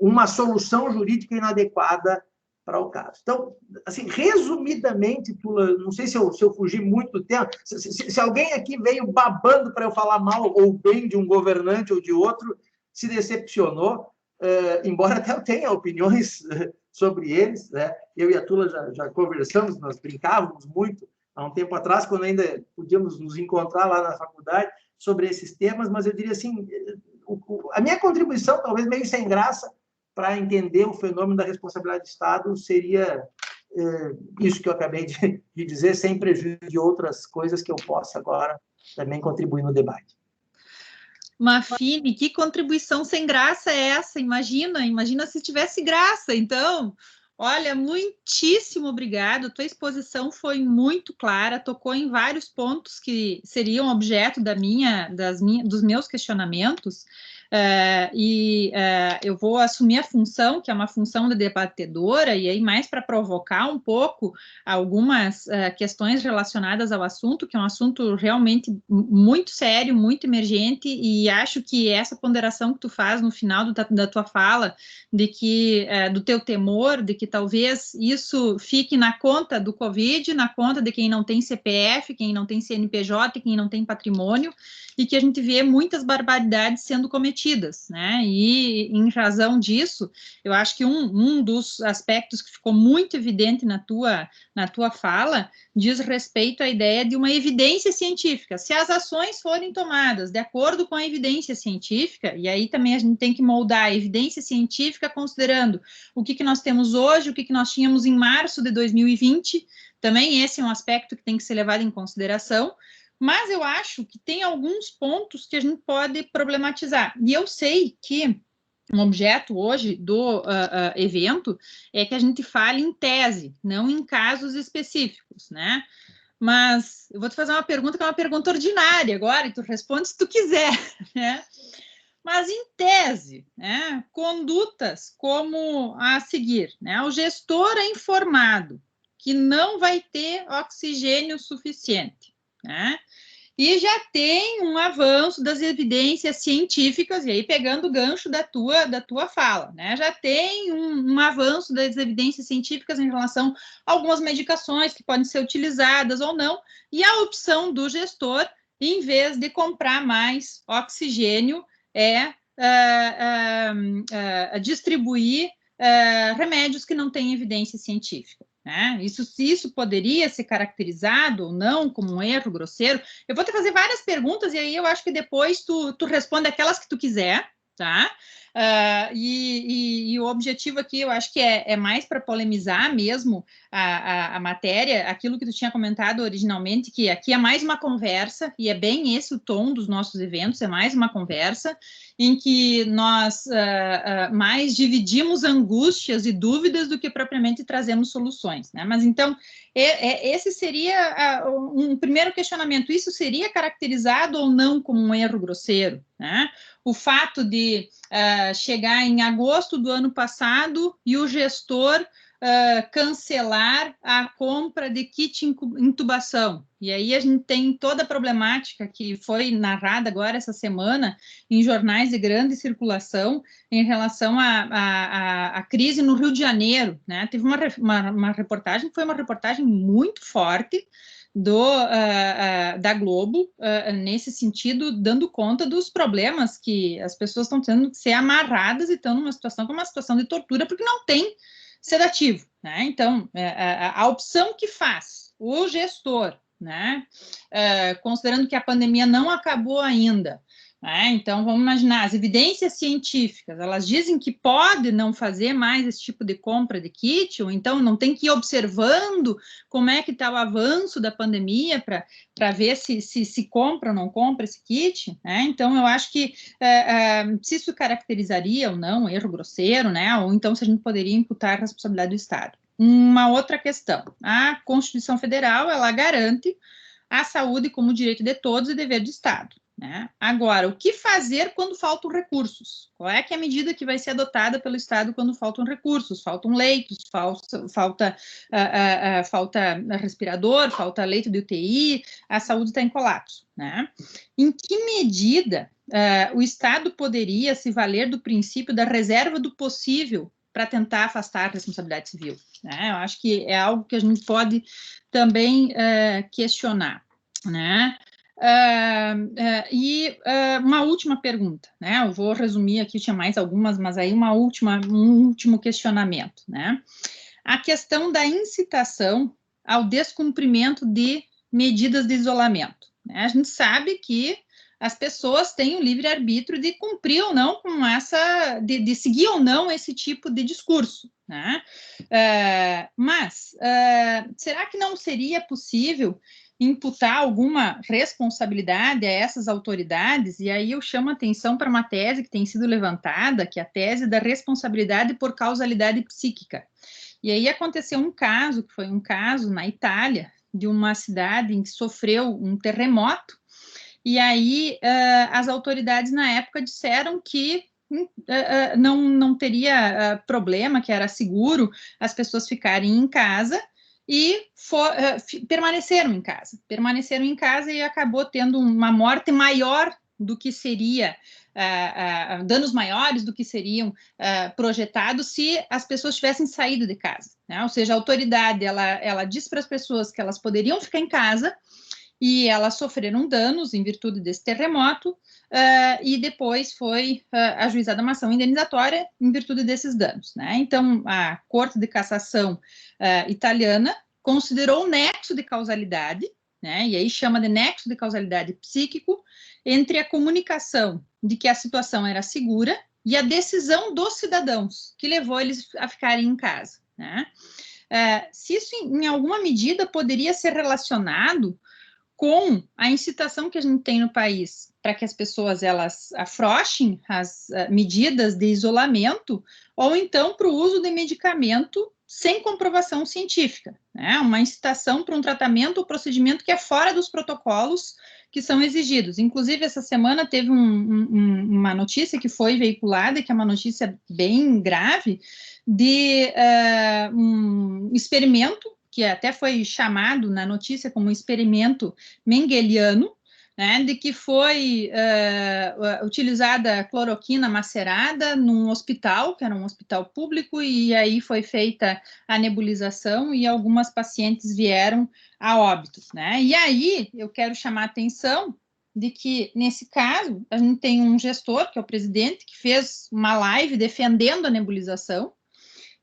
uma solução jurídica inadequada para o caso. Então, assim, resumidamente, Tula, não sei se eu fugi muito do tema, se alguém aqui veio babando para eu falar mal ou bem de um governante ou de outro, se decepcionou, embora até eu tenha opiniões sobre eles, né? Eu e a Tula já conversamos, nós brincávamos muito há um tempo atrás, quando ainda podíamos nos encontrar lá na faculdade, sobre esses temas, mas eu diria assim, a minha contribuição, talvez meio sem graça, para entender o fenômeno da responsabilidade do Estado seria isso que eu acabei de dizer, sem prejuízo de outras coisas que eu possa agora também contribuir no debate. Mafini, que contribuição sem graça é essa? Imagina se tivesse graça. Então, olha, muitíssimo obrigado. Tua exposição foi muito clara, tocou em vários pontos que seriam objeto dos meus questionamentos. Eu vou assumir a função, que é uma função de debatedora, e aí mais para provocar um pouco algumas questões relacionadas ao assunto, que é um assunto realmente muito sério, muito emergente, e acho que essa ponderação que tu faz no final da tua fala, de que do teu temor, de que talvez isso fique na conta do Covid, na conta de quem não tem CPF, quem não tem CNPJ, quem não tem patrimônio, e que a gente vê muitas barbaridades sendo cometidas, né? E, em razão disso, eu acho que um dos aspectos que ficou muito evidente na tua fala diz respeito à ideia de uma evidência científica. Se as ações forem tomadas de acordo com a evidência científica, e aí também a gente tem que moldar a evidência científica considerando o que nós temos hoje, o que nós tínhamos em março de 2020, também esse é um aspecto que tem que ser levado em consideração, mas eu acho que tem alguns pontos que a gente pode problematizar. E eu sei que um objeto hoje do evento é que a gente fale em tese, não em casos específicos, né? Mas eu vou te fazer uma pergunta que é uma pergunta ordinária agora, e tu responde se tu quiser, né? Mas, em tese, né, condutas como a seguir, né? O gestor é informado que não vai ter oxigênio suficiente, né? E já tem um avanço das evidências científicas, e aí pegando o gancho da tua fala, né? Já tem um avanço das evidências científicas em relação a algumas medicações que podem ser utilizadas ou não, e a opção do gestor, em vez de comprar mais oxigênio, é distribuir remédios que não têm evidência científica. Né? Isso poderia ser caracterizado ou não como um erro grosseiro? Eu vou te fazer várias perguntas e aí eu acho que depois tu responde aquelas que tu quiser, tá? E o objetivo aqui eu acho que é mais para polemizar mesmo a matéria, aquilo que tu tinha comentado originalmente, que aqui é mais uma conversa, e é bem esse o tom dos nossos eventos, é mais uma conversa em que nós mais dividimos angústias e dúvidas do que propriamente trazemos soluções, né? Mas então, esse seria um primeiro questionamento, isso seria caracterizado ou não como um erro grosseiro, né? O fato de chegar em agosto do ano passado e o gestor cancelar a compra de kit intubação. E aí a gente tem toda a problemática que foi narrada agora essa semana em jornais de grande circulação em relação à crise no Rio de Janeiro, né? Teve uma reportagem, foi uma reportagem muito forte da Globo, nesse sentido, dando conta dos problemas que as pessoas estão tendo que ser amarradas e estão numa situação como uma situação de tortura, porque não tem sedativo, né? Então, a opção que faz o gestor, né, considerando que a pandemia não acabou ainda, né? Então, vamos imaginar, as evidências científicas, elas dizem que pode não fazer mais esse tipo de compra de kit, ou então não tem que ir observando como é que está o avanço da pandemia para ver se compra ou não compra esse kit, né? Então, eu acho que se isso caracterizaria ou não um erro grosseiro, né? Ou então se a gente poderia imputar a responsabilidade do Estado. Uma outra questão, a Constituição Federal, ela garante a saúde como direito de todos e dever do Estado. Né? Agora, o que fazer quando faltam recursos? Qual é que é a medida que vai ser adotada pelo Estado quando faltam recursos? Faltam leitos, falta respirador, falta leito de UTI, a saúde está em colapso. Né? Em que medida o Estado poderia se valer do princípio da reserva do possível para tentar afastar a responsabilidade civil? Né? Eu acho que é algo que a gente pode também questionar. Né? Uma última pergunta, né? Eu vou resumir aqui, tinha mais algumas, mas aí um último questionamento, né? A questão da incitação ao descumprimento de medidas de isolamento. Né? A gente sabe que as pessoas têm o livre-arbítrio de cumprir ou não com de seguir ou não esse tipo de discurso, né? Mas será que não seria possível imputar alguma responsabilidade a essas autoridades? E aí eu chamo a atenção para uma tese que tem sido levantada, que é a tese da responsabilidade por causalidade psíquica. E aí aconteceu um caso, que foi um caso na Itália, de uma cidade em que sofreu um terremoto, e aí as autoridades na época disseram que não teria problema, que era seguro as pessoas ficarem em casa, e permaneceram em casa e acabou tendo uma morte maior do que seria, danos maiores do que seriam projetados se as pessoas tivessem saído de casa, né? Ou seja, a autoridade, ela diz para as pessoas que elas poderiam ficar em casa, e elas sofreram danos em virtude desse terremoto, e depois foi ajuizada uma ação indenizatória em virtude desses danos. Né? Então, a Corte de Cassação italiana considerou o nexo de causalidade, né? E aí chama de nexo de causalidade psíquico, entre a comunicação de que a situação era segura e a decisão dos cidadãos, que levou eles a ficarem em casa. Né? Se isso, em alguma medida, poderia ser relacionado com a incitação que a gente tem no país para que as pessoas elas afrouxem as medidas de isolamento, ou então para o uso de medicamento sem comprovação científica, né? Uma incitação para um tratamento ou procedimento que é fora dos protocolos que são exigidos. Inclusive, essa semana teve uma notícia que foi veiculada, que é uma notícia bem grave, de um experimento, que até foi chamado na notícia como um experimento mengeliano, né, de que foi utilizada cloroquina macerada num hospital, que era um hospital público, e aí foi feita a nebulização e algumas pacientes vieram a óbito, né? E aí eu quero chamar a atenção de que, nesse caso, a gente tem um gestor, que é o presidente, que fez uma live defendendo a nebulização,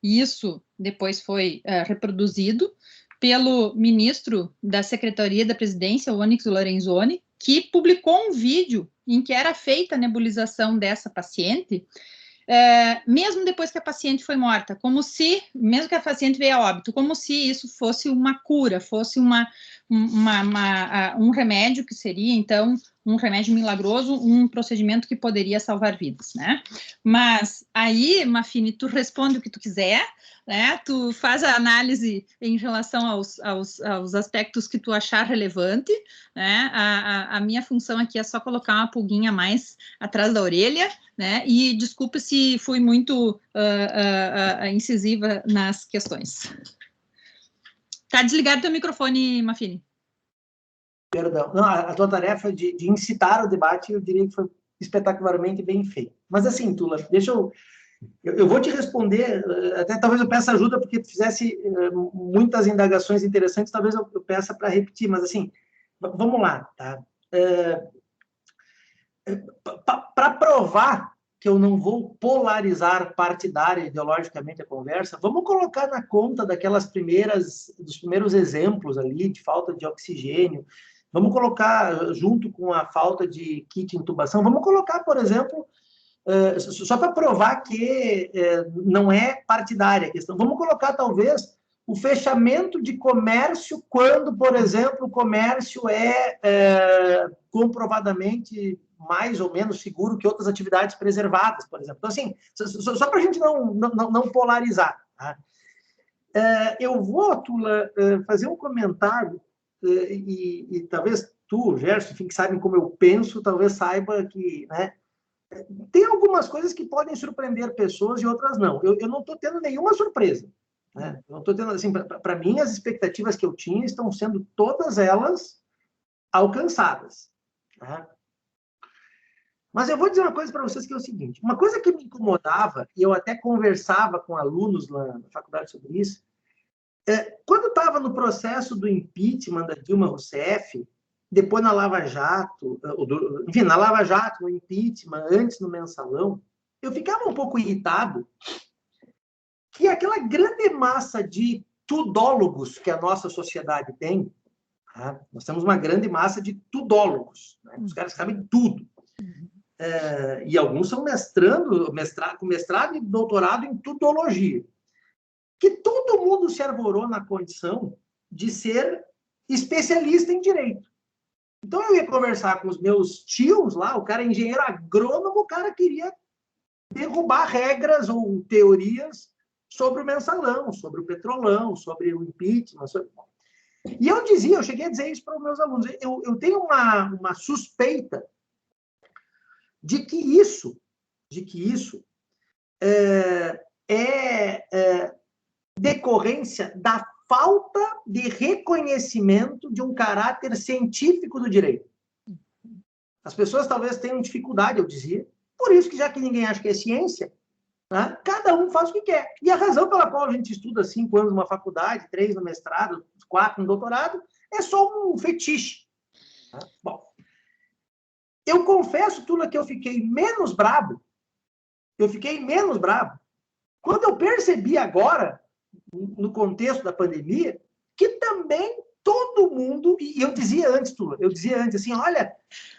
e isso depois foi reproduzido pelo ministro da Secretaria da Presidência, o Onyx Lorenzoni, que publicou um vídeo em que era feita a nebulização dessa paciente, mesmo depois que a paciente foi morta, como se, mesmo que a paciente veio a óbito, como se isso fosse uma cura, fosse um remédio que seria, então, um remédio milagroso, um procedimento que poderia salvar vidas, né? Mas aí, Mafini, tu responde o que tu quiser, né? Tu faz a análise em relação aos aspectos que tu achar relevante, né? A minha função aqui é só colocar uma pulguinha a mais atrás da orelha, né? E desculpe se fui muito incisiva nas questões. Tá desligado teu microfone, Mafini. Perdão. Não, a tua tarefa de incitar o debate, eu diria que foi espetacularmente bem feita. Mas assim, Tula, deixa eu vou te responder, até talvez eu peça ajuda, porque tu fizesse muitas indagações interessantes, talvez eu peça para repetir, mas assim, vamos lá, tá? Para provar que eu não vou polarizar partidária ideologicamente a conversa, vamos colocar na conta dos primeiros exemplos ali de falta de oxigênio, vamos colocar junto com a falta de kit intubação, vamos colocar, por exemplo, só para provar que não é partidária a questão, vamos colocar talvez o fechamento de comércio quando, por exemplo, o comércio é comprovadamente mais ou menos seguro que outras atividades preservadas, por exemplo. Então, assim, só para a gente não polarizar. Tá? Eu vou, Tula, fazer um comentário, e talvez tu, Gerson, enfim, que sabem como eu penso, talvez saiba que, né, tem algumas coisas que podem surpreender pessoas e outras não. Eu não estou tendo nenhuma surpresa. Né? Eu não estou tendo, assim, para mim, as expectativas que eu tinha estão sendo todas elas alcançadas. Né? Mas eu vou dizer uma coisa para vocês que é o seguinte, uma coisa que me incomodava, e eu até conversava com alunos lá na faculdade sobre isso, quando estava no processo do impeachment da Dilma Rousseff, depois na Lava Jato, enfim, na Lava Jato, no impeachment, antes no Mensalão, eu ficava um pouco irritado que aquela grande massa de tudólogos que a nossa sociedade tem, tá? Nós temos uma grande massa de tudólogos, né? Os caras sabem tudo. E alguns são com mestrado e doutorado em tudologia. Que todo mundo se arvorou na condição de ser especialista em direito. Então, eu ia conversar com os meus tios lá, o cara é engenheiro agrônomo, o cara queria derrubar regras ou teorias sobre o mensalão, sobre o petrolão, sobre o impeachment. E eu cheguei a dizer isso para os meus alunos, eu tenho uma suspeita de que isso é decorrência da falta de reconhecimento de um caráter científico do direito. As pessoas talvez tenham dificuldade, eu dizia, por isso que já que ninguém acha que é ciência, né, cada um faz o que quer. E a razão pela qual a gente estuda 5 anos numa faculdade, 3 no mestrado, 4 no doutorado, é só um fetiche. Tá? Bom, eu confesso, Tula, que eu fiquei menos brabo quando eu percebi agora, no contexto da pandemia, que também todo mundo, e eu dizia antes, Tula, assim, olha,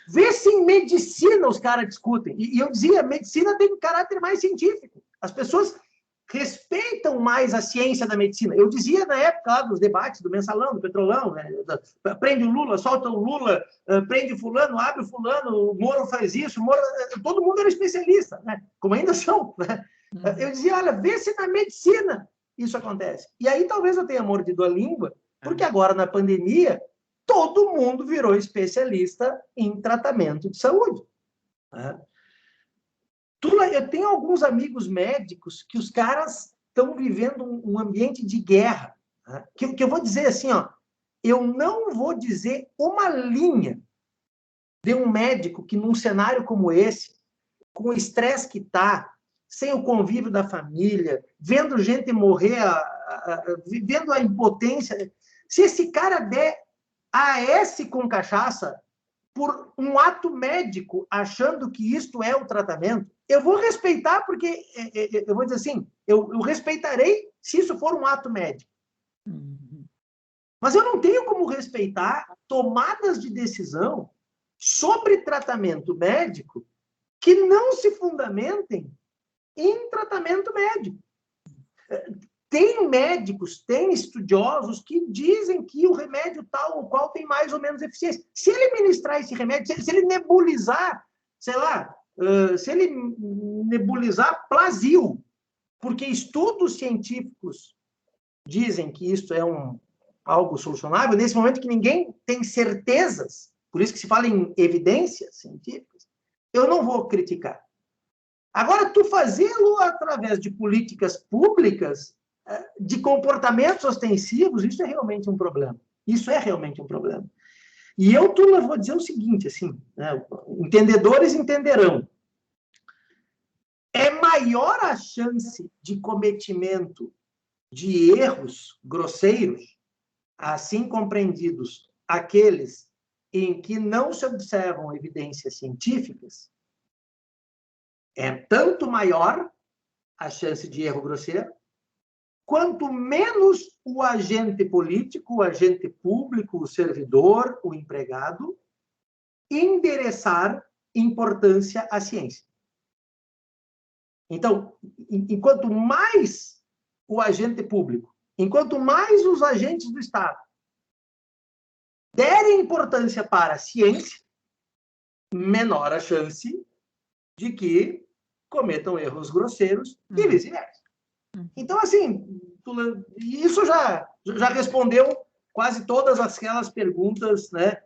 vê se em medicina os caras discutem. E eu dizia, medicina tem um caráter mais científico. As pessoas respeitam mais a ciência da medicina. Eu dizia na época lá dos debates do Mensalão, do Petrolão, né? Prende o Lula, solta o Lula, prende fulano, abre o fulano, o Moro faz isso, todo mundo era especialista, né? Como ainda são. Né? Eu dizia, olha, vê se na medicina isso acontece. E aí talvez eu tenha mordido a língua, porque agora na pandemia todo mundo virou especialista em tratamento de saúde. Né? Tula, eu tenho alguns amigos médicos que os caras estão vivendo um ambiente de guerra. Né? Que eu vou dizer assim, ó, eu não vou dizer uma linha de um médico que, num cenário como esse, com o estresse que está, sem o convívio da família, vendo gente morrer, vendo a impotência, se esse cara der AS com cachaça por um ato médico, achando que isto é o tratamento, eu vou respeitar, porque eu vou dizer assim, eu respeitarei se isso for um ato médico. Mas eu não tenho como respeitar tomadas de decisão sobre tratamento médico que não se fundamentem em tratamento médico. Tem médicos, tem estudiosos que dizem que o remédio tal ou qual tem mais ou menos eficiência. Se ele ministrar esse remédio, se ele nebulizar, sei lá, se ele nebulizar Plasil, porque estudos científicos dizem que isso é algo solucionável, nesse momento que ninguém tem certezas, por isso que se fala em evidências científicas, eu não vou criticar. Agora, tu fazê-lo através de políticas públicas, de comportamentos ostensivos, isso é realmente um problema. Isso é realmente um problema. E eu, Tula, vou dizer o seguinte, assim, né, entendedores entenderão. É maior a chance de cometimento de erros grosseiros, assim compreendidos, aqueles em que não se observam evidências científicas, é tanto maior a chance de erro grosseiro, quanto menos o agente político, o agente público, o servidor, o empregado, endereçar importância à ciência. Então, enquanto mais o agente público, enquanto mais os agentes do Estado derem importância para a ciência, menor a chance de que cometam erros grosseiros e vice-versa. Então, assim, isso já respondeu quase todas aquelas perguntas, né?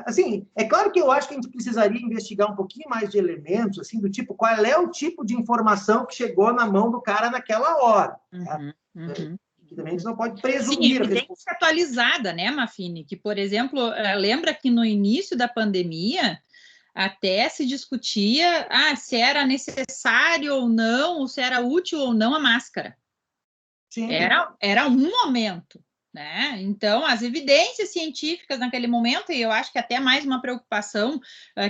Assim, é claro que eu acho que a gente precisaria investigar um pouquinho mais de elementos, assim, do tipo, qual é o tipo de informação que chegou na mão do cara naquela hora. Que também a gente não pode presumir. Sim, tem que ser atualizada, né, Mafini? Que, por exemplo, lembra que no início da pandemia até se discutia se era necessário ou não, ou se era útil ou não a máscara. Sim. Era um momento, né? Então, as evidências científicas naquele momento, e eu acho que até mais uma preocupação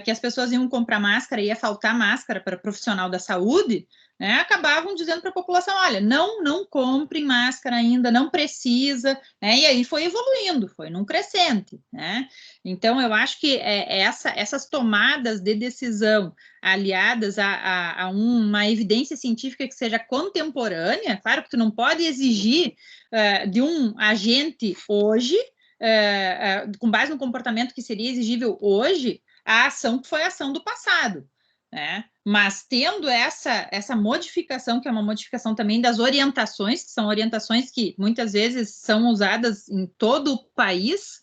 que as pessoas iam comprar máscara e ia faltar máscara para profissional da saúde, né, acabavam dizendo para a população, olha, não compre máscara ainda, não precisa, né, e aí foi evoluindo, foi num crescente, né, então eu acho que essas tomadas de decisão aliadas a uma evidência científica que seja contemporânea, claro que tu não pode exigir de um agente hoje, com base no comportamento que seria exigível hoje, a ação que foi a ação do passado, né? Mas tendo essa modificação, que é uma modificação também das orientações, que são orientações que muitas vezes são usadas em todo o país,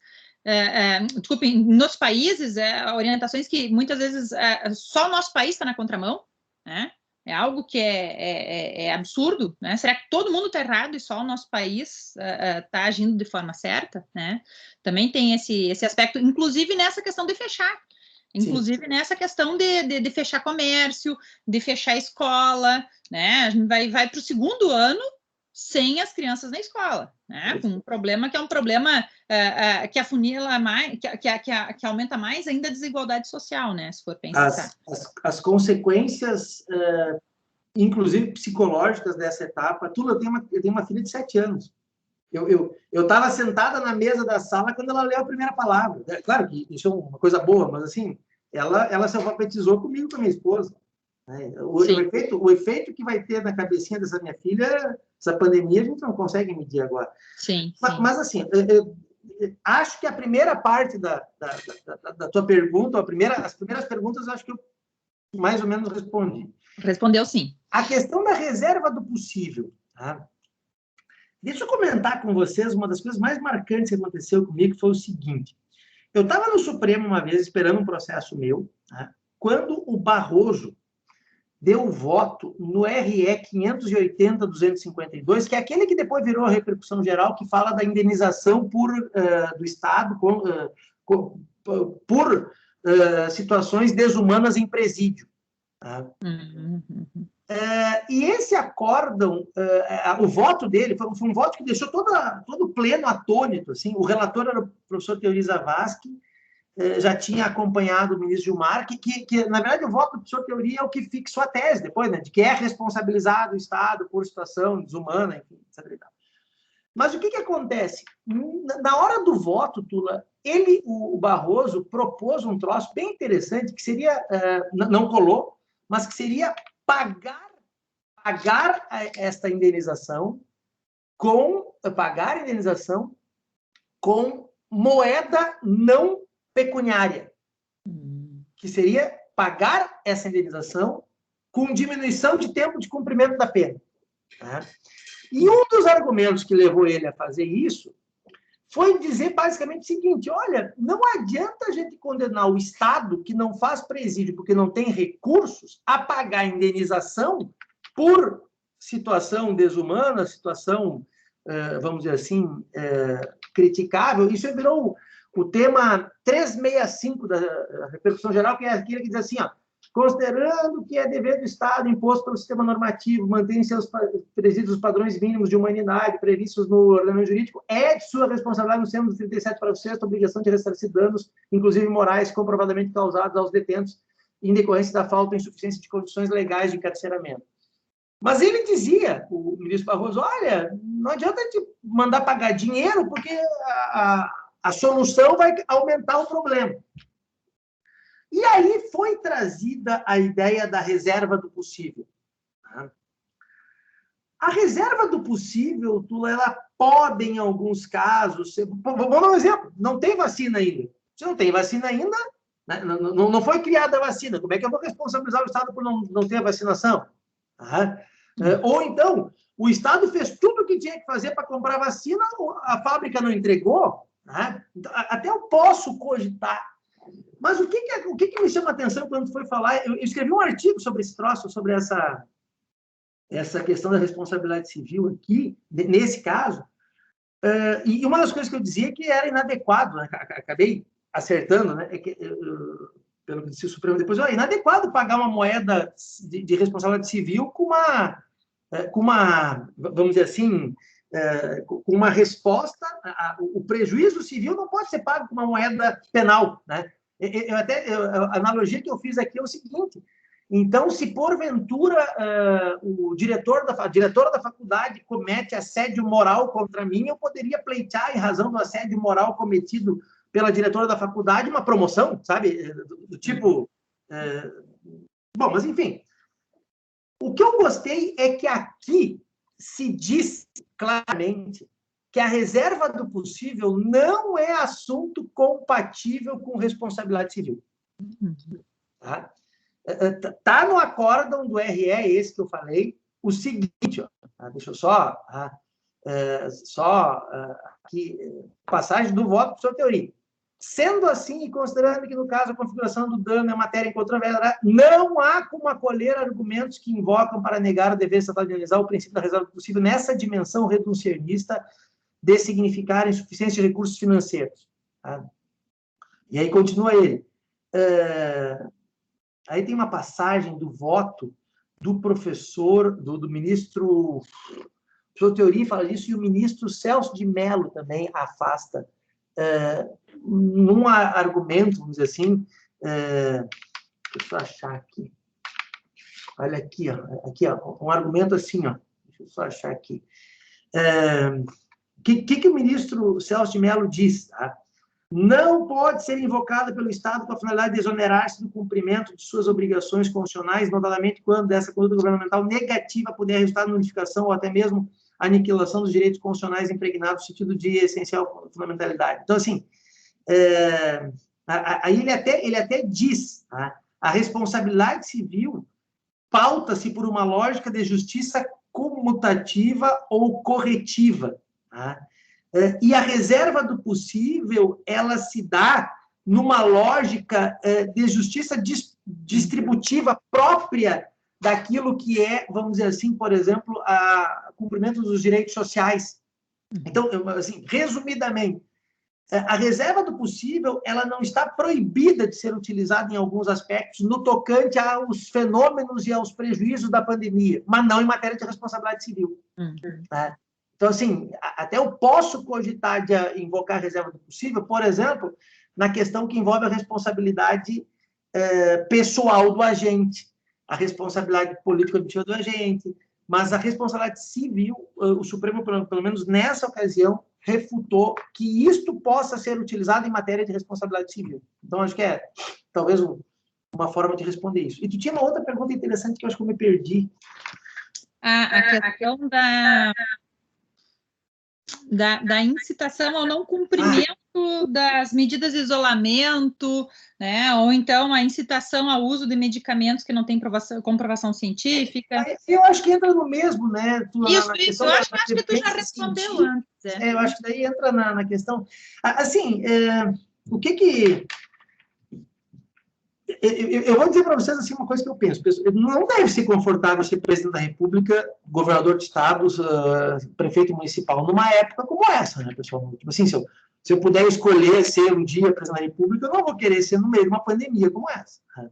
desculpem, nos países, orientações que muitas vezes só o nosso país está na contramão, né? É algo que é absurdo, né? Será que todo mundo está errado e só o nosso país está agindo de forma certa, né? Também tem esse aspecto, inclusive nessa questão de fechar. Inclusive Sim. nessa questão de fechar comércio, de fechar escola, né? A gente vai para o segundo ano sem as crianças na escola, né? Com um problema que é um problema que afunila mais, que aumenta mais ainda a desigualdade social, né? Se for pensar. As consequências, inclusive psicológicas dessa etapa, eu tenho uma filha de 7 anos. Eu estava sentada na mesa da sala quando ela leu a primeira palavra. Claro que isso é uma coisa boa, mas assim, ela se alfabetizou comigo, com a minha esposa. Né? O efeito que vai ter na cabecinha dessa minha filha, essa pandemia, a gente não consegue medir agora. Sim. Mas assim, acho que a primeira parte da tua pergunta, as primeiras perguntas, acho que eu mais ou menos respondi. Respondeu sim. A questão da reserva do possível. Tá? Deixa eu comentar com vocês uma das coisas mais marcantes que aconteceu comigo, foi o seguinte. Eu estava no Supremo uma vez, esperando um processo meu, tá? Quando o Barroso deu voto no RE 580-252, que é aquele que depois virou a repercussão geral, que fala da indenização do Estado por situações desumanas em presídio. Tá? E esse acórdão, o voto dele foi um voto que deixou todo o pleno atônito. Assim. O relator era o professor Teori Zavascki, já tinha acompanhado o ministro Gilmar, que na verdade, o voto do professor Teori é o que fixou a tese depois, né, de que é responsabilizado o Estado por situação desumana, enfim, etc. Mas o que acontece? Na hora do voto, Tula, o Barroso propôs um troço bem interessante, que seria, não colou, mas que seria pagar esta indenização com moeda não pecuniária, que seria pagar essa indenização com diminuição de tempo de cumprimento da pena. Tá? E um dos argumentos que levou ele a fazer isso foi dizer basicamente o seguinte: olha, não adianta a gente condenar o Estado, que não faz presídio porque não tem recursos, a pagar indenização por situação desumana, situação, vamos dizer assim, criticável. Isso virou o tema 365 da repercussão geral, que é aquele que diz assim, ó, considerando que é dever do Estado imposto pelo sistema normativo manter em seus presídios os padrões mínimos de humanidade previstos no ordenamento jurídico, é de sua responsabilidade, no termo do 37 para o 6º, a obrigação de ressarcir danos, inclusive morais, comprovadamente causados aos detentos em decorrência da falta ou insuficiência de condições legais de encarceramento. Mas ele dizia, o ministro Barroso, olha, não adianta te mandar pagar dinheiro, porque a solução vai aumentar o problema. E aí foi trazida a ideia da reserva do possível. A reserva do possível, Tula, ela pode, em alguns casos... Vamos dar um exemplo. Não tem vacina ainda. Se não tem vacina ainda, né, não foi criada a vacina. Como é que eu vou responsabilizar o Estado por não ter a vacinação? Ou então, o Estado fez tudo o que tinha que fazer para comprar vacina, a fábrica não entregou. Né? Então, até eu posso cogitar. Mas o que me chama a atenção quando foi falar... Eu escrevi um artigo sobre esse troço, sobre essa questão da responsabilidade civil aqui, nesse caso, e uma das coisas que eu dizia é que era inadequado, né? Acabei acertando, né? Pelo que disse o Supremo depois, é inadequado pagar uma moeda de responsabilidade civil com uma, vamos dizer assim, com uma resposta, o prejuízo civil não pode ser pago com uma moeda penal, né? A analogia que eu fiz aqui é o seguinte: então, se porventura a diretora da faculdade comete assédio moral contra mim, eu poderia pleitear, em razão do assédio moral cometido pela diretora da faculdade, uma promoção, sabe? Do tipo... Bom, mas enfim. O que eu gostei é que aqui se diz claramente que a reserva do possível não é assunto compatível com responsabilidade civil. Tá? Está no acórdão do RE, esse que eu falei, o seguinte, ó, deixa eu só aqui, passagem do voto para o seu Teori. Sendo assim, e considerando que, no caso, a configuração do dano é matéria em controvérsia, não há como acolher argumentos que invocam para negar o dever estatal de analisar o princípio da reserva do possível nessa dimensão reducionista de significar insuficiência de recursos financeiros. Tá? E aí continua ele. Aí tem uma passagem do voto do professor, do ministro... O professor Teori fala disso, e o ministro Celso de Mello também afasta num argumento, vamos dizer assim, deixa eu só achar aqui. Olha aqui, ó, um argumento assim, ó, deixa eu só achar aqui. O que o ministro Celso de Mello diz? Tá? não pode ser invocada pelo Estado com a finalidade de exonerar-se do cumprimento de suas obrigações constitucionais, notadamente quando dessa conduta governamental negativa puder resultar na unificação ou até mesmo aniquilação dos direitos constitucionais impregnados no sentido de essencial fundamentalidade. Então, assim, aí ele até diz, tá? A responsabilidade civil pauta-se por uma lógica de justiça comutativa ou corretiva, tá? E a reserva do possível, ela se dá numa lógica de justiça distributiva própria daquilo que é, vamos dizer assim, por exemplo, o cumprimento dos direitos sociais. Então, assim, resumidamente, a reserva do possível, ela não está proibida de ser utilizada em alguns aspectos no tocante aos fenômenos e aos prejuízos da pandemia, mas não em matéria de responsabilidade civil. Tá? Então, assim, até eu posso cogitar de invocar a reserva do possível, por exemplo, na questão que envolve a responsabilidade pessoal do agente, a responsabilidade político-objetiva do agente, mas a responsabilidade civil, o Supremo, pelo menos nessa ocasião, refutou que isto possa ser utilizado em matéria de responsabilidade civil. Então, acho que é, talvez, uma forma de responder isso. E tu tinha uma outra pergunta interessante que eu acho que eu me perdi. A questão da incitação ao não cumprimento das medidas de isolamento, né? Ou então a incitação ao uso de medicamentos que não têm comprovação científica. Eu acho que entra no mesmo, né? Isso, eu acho que tu já respondeu antes. Eu acho que daí entra na questão... Assim, o que... Eu vou dizer para vocês assim, uma coisa que eu penso. Não deve ser confortável ser presidente da República, governador de estados, prefeito municipal, numa época como essa, né, pessoal? Tipo assim, se eu puder escolher ser um dia presidente da República, eu não vou querer ser no meio de uma pandemia como essa. Né?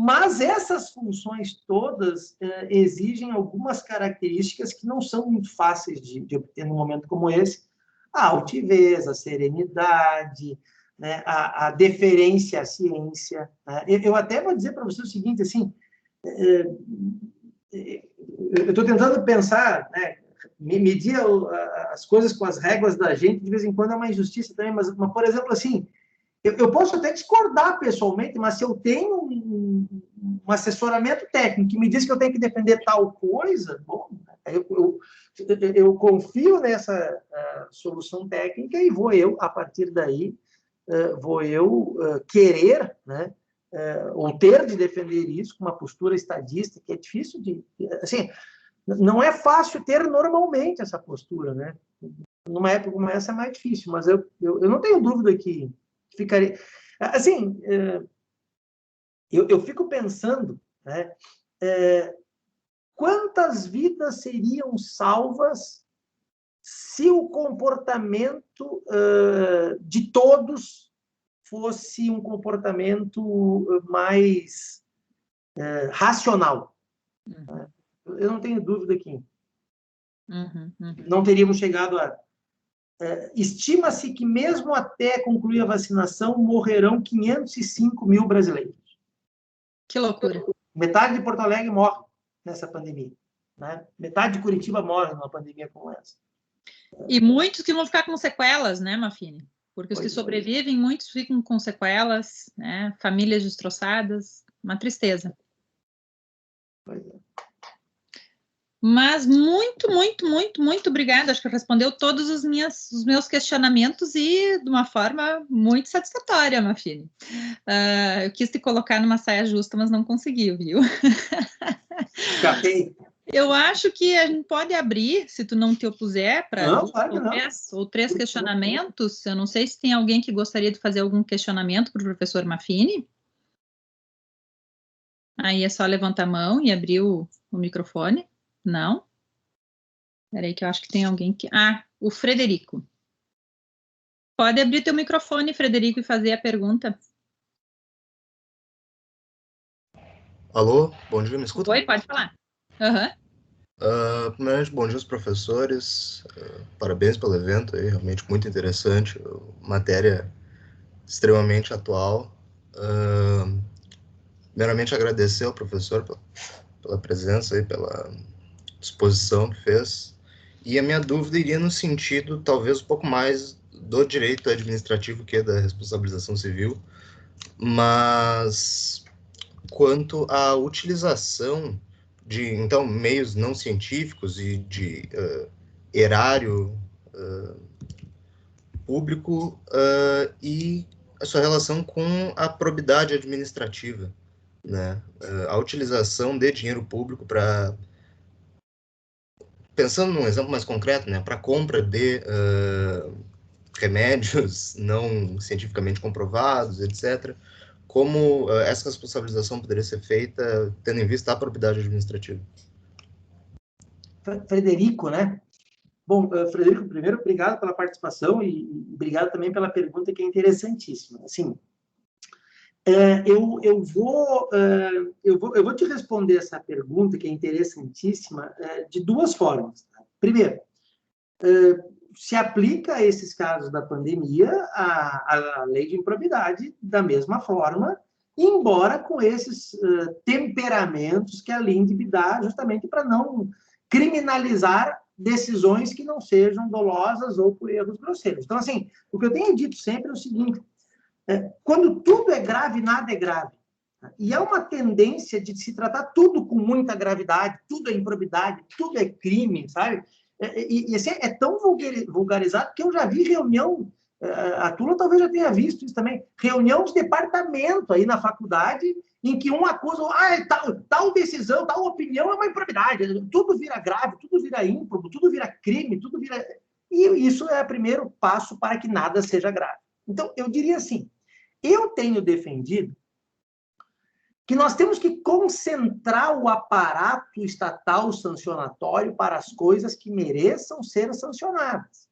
Mas essas funções todas exigem algumas características que não são muito fáceis de obter num momento como esse. A altivez, a serenidade, né, a deferência à ciência. Né? Eu até vou dizer para você o seguinte, assim, eu estou tentando pensar, né, medir as coisas com as réguas da gente, de vez em quando é uma injustiça também, mas por exemplo, assim, eu posso até discordar pessoalmente, mas se eu tenho um assessoramento técnico que me diz que eu tenho que defender tal coisa, bom, eu confio nessa solução técnica e vou eu, a partir daí, querer, né, ou ter de defender isso com uma postura estadista, que é difícil de... Assim, não é fácil ter normalmente essa postura, né? Numa época como essa é mais difícil, mas eu não tenho dúvida que ficaria... Assim, eu fico pensando, né, quantas vidas seriam salvas se o comportamento de todos fosse um comportamento mais racional. Eu não tenho dúvida que não teríamos chegado a... Estima-se que mesmo até concluir a vacinação, morrerão 505 mil brasileiros. Que loucura. Metade de Porto Alegre morre nessa pandemia. Né? Metade de Curitiba morre numa pandemia como essa. E muitos que vão ficar com sequelas, né, Mafini? Porque os que sobrevivem, muitos ficam com sequelas, né? Famílias destroçadas, uma tristeza. Pois é. Mas muito obrigada. Acho que respondeu todos os meus questionamentos e de uma forma muito satisfatória, Mafini. Eu quis te colocar numa saia justa, mas não conseguiu, viu? Escapei. Eu acho que a gente pode abrir, se tu não te opuser, para três questionamentos. Eu não sei se tem alguém que gostaria de fazer algum questionamento para o professor Mafini. Aí é só levantar a mão e abrir o microfone. Não? Espera aí que eu acho que tem alguém que... o Frederico. Pode abrir teu microfone, Frederico, e fazer a pergunta. Alô? Bom dia, me escuta? Oi, pode falar. Primeiramente, bom dia aos professores. Parabéns pelo evento, aí, realmente muito interessante. Matéria extremamente atual. Primeiramente, agradecer ao professor pela presença e pela exposição que fez. E a minha dúvida iria no sentido, talvez, um pouco mais do direito administrativo, que é da responsabilização civil, mas quanto à utilização de, então, meios não científicos e de erário público e a sua relação com a probidade administrativa, né? A utilização de dinheiro público para, pensando num exemplo mais concreto, né, para compra de remédios não cientificamente comprovados, etc., como essa responsabilização poderia ser feita tendo em vista a probidade administrativa? Frederico, né? Bom, Frederico, primeiro, obrigado pela participação e obrigado também pela pergunta, que é interessantíssima. Assim, eu vou te responder essa pergunta, que é interessantíssima, de duas formas. Tá? Primeiro, se aplica a esses casos da pandemia a lei de improbidade da mesma forma, embora com esses temperamentos que a LINDB dá, justamente para não criminalizar decisões que não sejam dolosas ou por erros grosseiros. Então, assim, o que eu tenho dito sempre é o seguinte: quando tudo é grave, nada é grave. E há uma tendência de se tratar tudo com muita gravidade, tudo é improbidade, tudo é crime, sabe? E assim, é tão vulgarizado que eu já vi reunião, a Tula talvez já tenha visto isso também, reunião de departamento aí na faculdade, em que um acusa, tal decisão, tal opinião é uma improbidade, tudo vira grave, tudo vira ímprobo, tudo vira crime, tudo vira... E isso é o primeiro passo para que nada seja grave. Então, eu diria assim, eu tenho defendido que nós temos que concentrar o aparato estatal sancionatório para as coisas que mereçam ser sancionadas.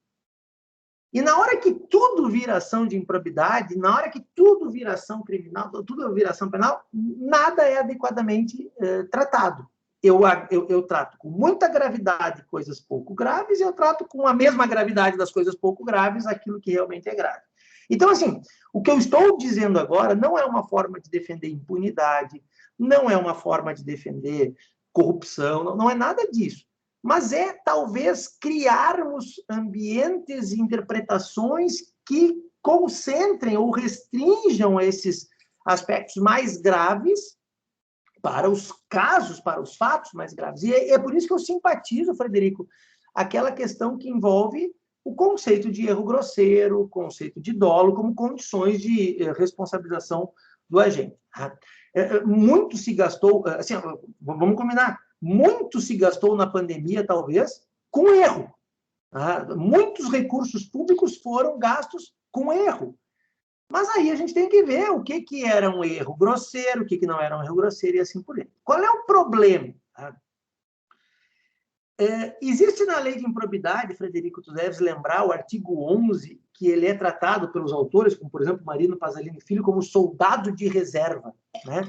E na hora que tudo vira ação de improbidade, na hora que tudo vira ação criminal, tudo vira ação penal, nada é adequadamente tratado. Eu trato com muita gravidade coisas pouco graves e eu trato com a mesma gravidade das coisas pouco graves aquilo que realmente é grave. Então, assim, o que eu estou dizendo agora não é uma forma de defender impunidade, não é uma forma de defender corrupção, não é nada disso. Mas é, talvez, criarmos ambientes e interpretações que concentrem ou restringam esses aspectos mais graves para os casos, para os fatos mais graves. E é por isso que eu simpatizo, Frederico, aquela questão que envolve o conceito de erro grosseiro, o conceito de dolo, como condições de responsabilização do agente. Muito se gastou, assim, vamos combinar, muito se gastou na pandemia, talvez, com erro. Muitos recursos públicos foram gastos com erro. Mas aí a gente tem que ver o que era um erro grosseiro, o que não era um erro grosseiro e assim por diante. Qual é o problema? Existe na lei de improbidade, Frederico, tu deves lembrar, o artigo 11, que ele é tratado pelos autores, como, por exemplo, Marino Pasolini Filho, como soldado de reserva, né?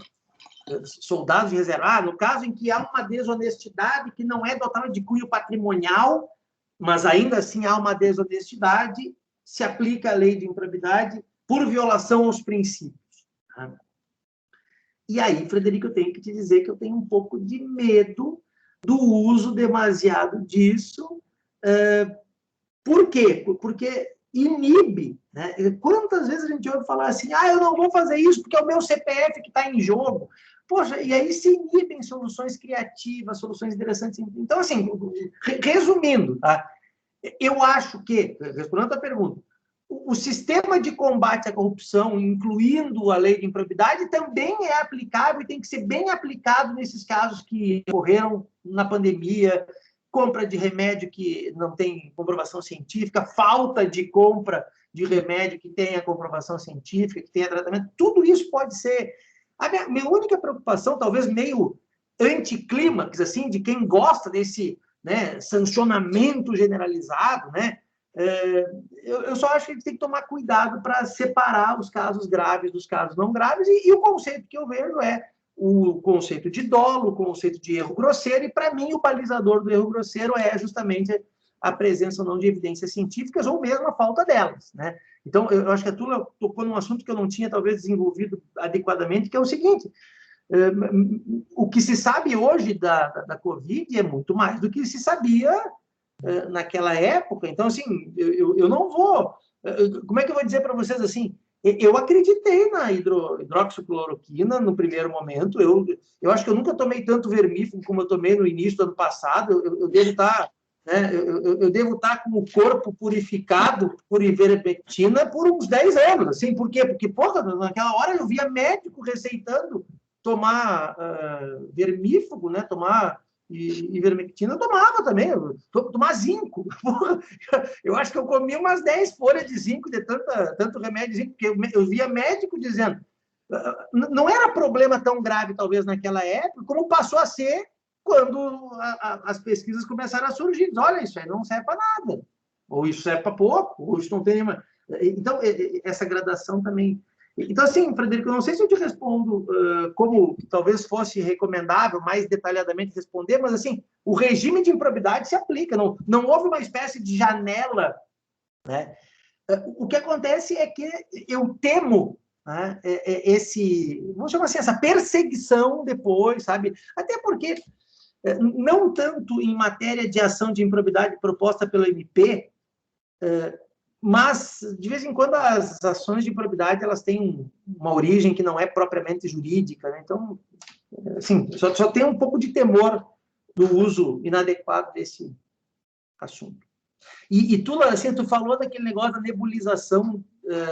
Soldado de reserva. No caso em que há uma desonestidade que não é dotada de cunho patrimonial, mas ainda assim há uma desonestidade, se aplica a lei de improbidade por violação aos princípios. E aí, Frederico, eu tenho que te dizer que eu tenho um pouco de medo do uso demasiado disso. Por quê? Porque inibe, né? Quantas vezes a gente ouve falar assim, eu não vou fazer isso porque é o meu CPF que está em jogo. Poxa, e aí se inibem soluções criativas, soluções interessantes. Então, assim, resumindo, tá? Eu acho que, respondendo a pergunta, o sistema de combate à corrupção, incluindo a lei de improbidade, também é aplicável e tem que ser bem aplicado nesses casos que ocorreram na pandemia, compra de remédio que não tem comprovação científica, falta de compra de remédio que tenha comprovação científica, que tenha tratamento, tudo isso pode ser... A minha única preocupação, talvez meio anticlímax, assim, de quem gosta desse, né, sancionamento generalizado, né? Eu só acho que a gente tem que tomar cuidado para separar os casos graves dos casos não graves, e o conceito que eu vejo é o conceito de dolo, o conceito de erro grosseiro, e para mim o balizador do erro grosseiro é justamente a presença ou não de evidências científicas, ou mesmo a falta delas, né? Então, eu acho que a Tula tocou num assunto que eu não tinha talvez desenvolvido adequadamente, que é o seguinte: o que se sabe hoje da Covid é muito mais do que se sabia naquela época. Então, assim, eu não vou Como é que eu vou dizer para vocês assim? Eu acreditei na hidroxicloroquina no primeiro momento. Eu acho que eu nunca tomei tanto vermífugo como eu tomei no início do ano passado. Eu devo estar, né, eu devo estar com o corpo purificado por ivermectina por uns 10 anos. Assim, por quê? Porque, porra, naquela hora eu via médico receitando tomar vermífugo, né? Tomar ivermectina, eu tomava também. Tomar zinco. Porra, eu acho que eu comi umas 10 folhas de zinco, de tanto remédio de zinco, porque eu via médico dizendo. Não era problema tão grave, talvez, naquela época, como passou a ser quando as pesquisas começaram a surgir. Olha, isso aí não serve para nada. Ou isso serve para pouco, ou isso não tem nenhuma. Então, essa gradação também. Então, assim, Frederico, eu não sei se eu te respondo como talvez fosse recomendável mais detalhadamente responder, mas, assim, o regime de improbidade se aplica, não houve uma espécie de janela, né? O que acontece é que eu temo, né, vamos chamar assim, essa perseguição depois, sabe? Até porque, não tanto em matéria de ação de improbidade proposta pelo MP, mas, de vez em quando, as ações de improbidade elas têm uma origem que não é propriamente jurídica, né? Então, assim, só tem um pouco de temor do uso inadequado desse assunto. E tu, assim, tu falou daquele negócio da nebulização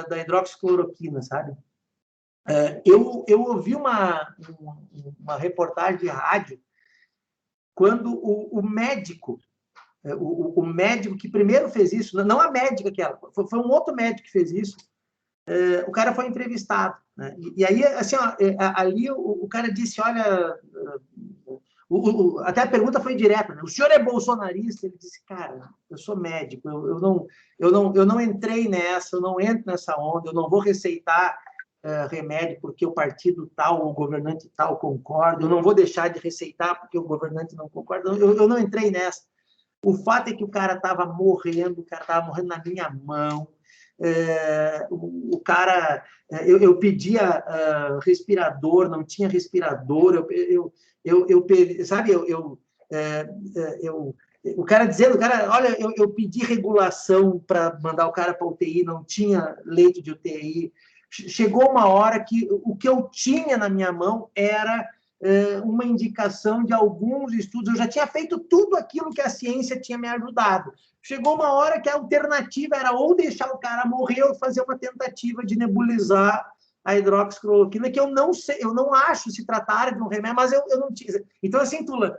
da hidroxicloroquina, sabe? Eu ouvi uma reportagem de rádio quando o médico que primeiro fez isso, não a médica que ela, foi um outro médico que fez isso, o cara foi entrevistado, né? E aí, assim, ó, ali o cara disse, olha, até a pergunta foi direta, né? O senhor é bolsonarista? Ele disse, cara, eu sou médico, eu não entrei nessa, eu não entro nessa onda, eu não vou receitar remédio porque o partido tal, o governante tal concorda, eu não vou deixar de receitar porque o governante não concorda, eu não entrei nessa. O fato é que o cara estava morrendo na minha mão. O cara, eu pedia respirador, não tinha respirador. Sabe, o cara dizendo, olha, eu pedi regulação para mandar o cara para UTI, não tinha leito de UTI. Chegou uma hora que o que eu tinha na minha mão era uma indicação de alguns estudos. Eu já tinha feito tudo aquilo que a ciência tinha me ajudado. Chegou uma hora que a alternativa era ou deixar o cara morrer ou fazer uma tentativa de nebulizar a hidroxicloroquina, que eu não sei, eu não acho se tratar de um remédio, mas eu não tinha. Então, assim, Tula,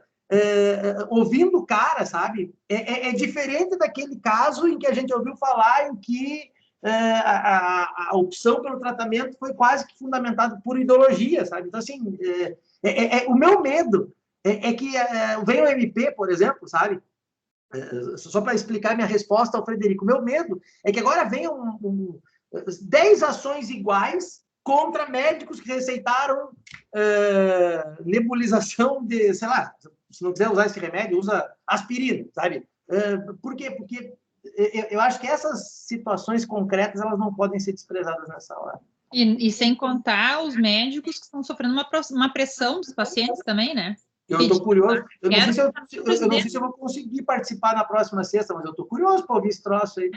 ouvindo o cara, sabe, é diferente daquele caso em que a gente ouviu falar em que a opção pelo tratamento foi quase que fundamentada por ideologia, sabe? Então, assim, o meu medo é que venha o MP, por exemplo, sabe? Só para explicar minha resposta ao Frederico, o meu medo é que agora venham 10 ações iguais contra médicos que receitaram nebulização de, sei lá, se não quiser usar esse remédio, usa aspirina, sabe? Por quê? Porque eu acho que essas situações concretas elas não podem ser desprezadas nessa hora. E sem contar os médicos que estão sofrendo uma pressão dos pacientes também, né? Eu estou curioso. Eu não sei se eu vou conseguir participar na próxima sexta, mas eu estou curioso para ouvir esse troço aí.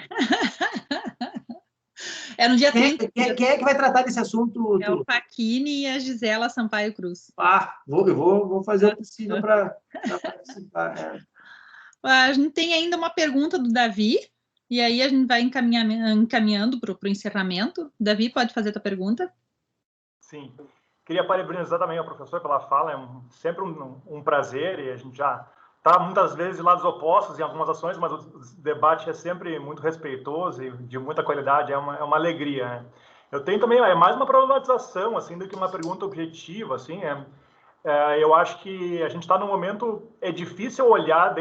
É no dia 30. Quem é que vai tratar desse assunto? É o Facchini e a Gisela Sampaio Cruz. Eu vou fazer o possível para participar. A gente tem ainda uma pergunta do Davi, e aí a gente vai encaminhando para o encerramento. Davi, pode fazer a tua pergunta? Sim. Queria parabenizar também ao professor pela fala, é sempre um prazer, e a gente já está muitas vezes de lados opostos em algumas ações, mas o debate é sempre muito respeitoso e de muita qualidade, é uma alegria, né? Eu tenho também, mais uma problematização, assim, do que uma pergunta objetiva, assim, eu acho que a gente está num momento, é difícil olhar,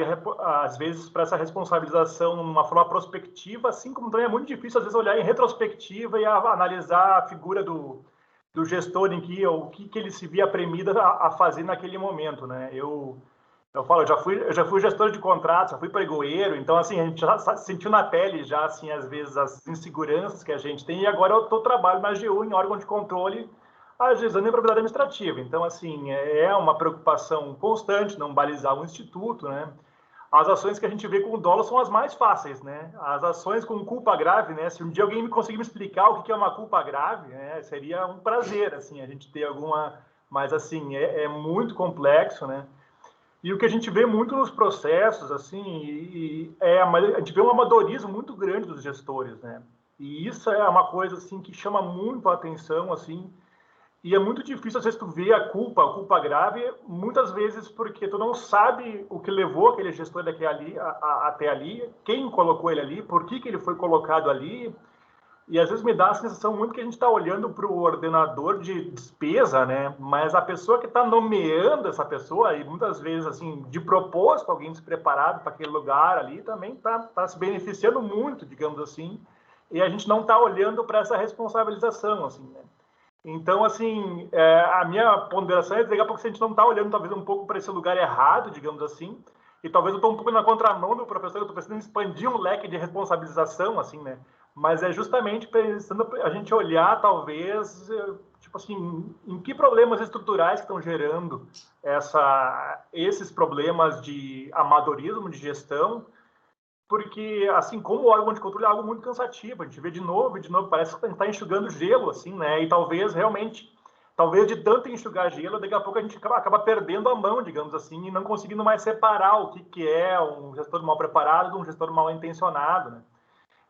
às vezes, para essa responsabilização de uma forma prospectiva, assim como também é muito difícil, às vezes, olhar em retrospectiva e analisar a figura do gestor o que ele se via premido a fazer naquele momento, né? Eu falo, eu já fui gestor de contratos, já fui pregoeiro, então, assim, a gente já sentiu na pele, já, assim, às vezes, as inseguranças que a gente tem, e agora eu trabalho na AGU, em órgão de controle, agilizando a improbidade administrativa. Então, assim, é uma preocupação constante não balizar o instituto, né? as ações que a gente vê com dolo são as mais fáceis, né? As ações com culpa grave, né? Se um dia alguém me conseguir me explicar o que é uma culpa grave, né? Seria um prazer, assim, a gente ter alguma... Mas, assim, é muito complexo, né? E o que a gente vê muito nos processos, assim, a gente vê um amadorismo muito grande dos gestores, né? E isso é uma coisa, assim, que chama muito a atenção, assim, e é muito difícil, às vezes, tu ver a culpa grave, muitas vezes porque tu não sabe o que levou aquele gestor até ali, quem colocou ele ali, por que ele foi colocado ali, e às vezes me dá a sensação muito que a gente está olhando para o ordenador de despesa, né? Mas a pessoa que está nomeando essa pessoa, e muitas vezes, assim, de propósito, alguém despreparado para aquele lugar ali, também está se beneficiando muito, digamos assim, e a gente não está olhando para essa responsabilização, assim, né? Então, assim, a minha ponderação é daqui a pouco se a gente não está olhando talvez um pouco para esse lugar errado, digamos assim, e talvez eu estou um pouco na contramão do professor, eu estou pensando em expandir um leque de responsabilização, assim, né? Mas é justamente pensando a gente olhar, talvez, tipo assim, em que problemas estruturais que estão gerando esses problemas de amadorismo, de gestão, porque, assim, como órgão de controle é algo muito cansativo, a gente vê de novo, parece que está enxugando gelo, assim, né? E talvez, realmente, de tanto enxugar gelo, daqui a pouco a gente acaba perdendo a mão, digamos assim, e não conseguindo mais separar o que é um gestor mal preparado de um gestor mal intencionado, né?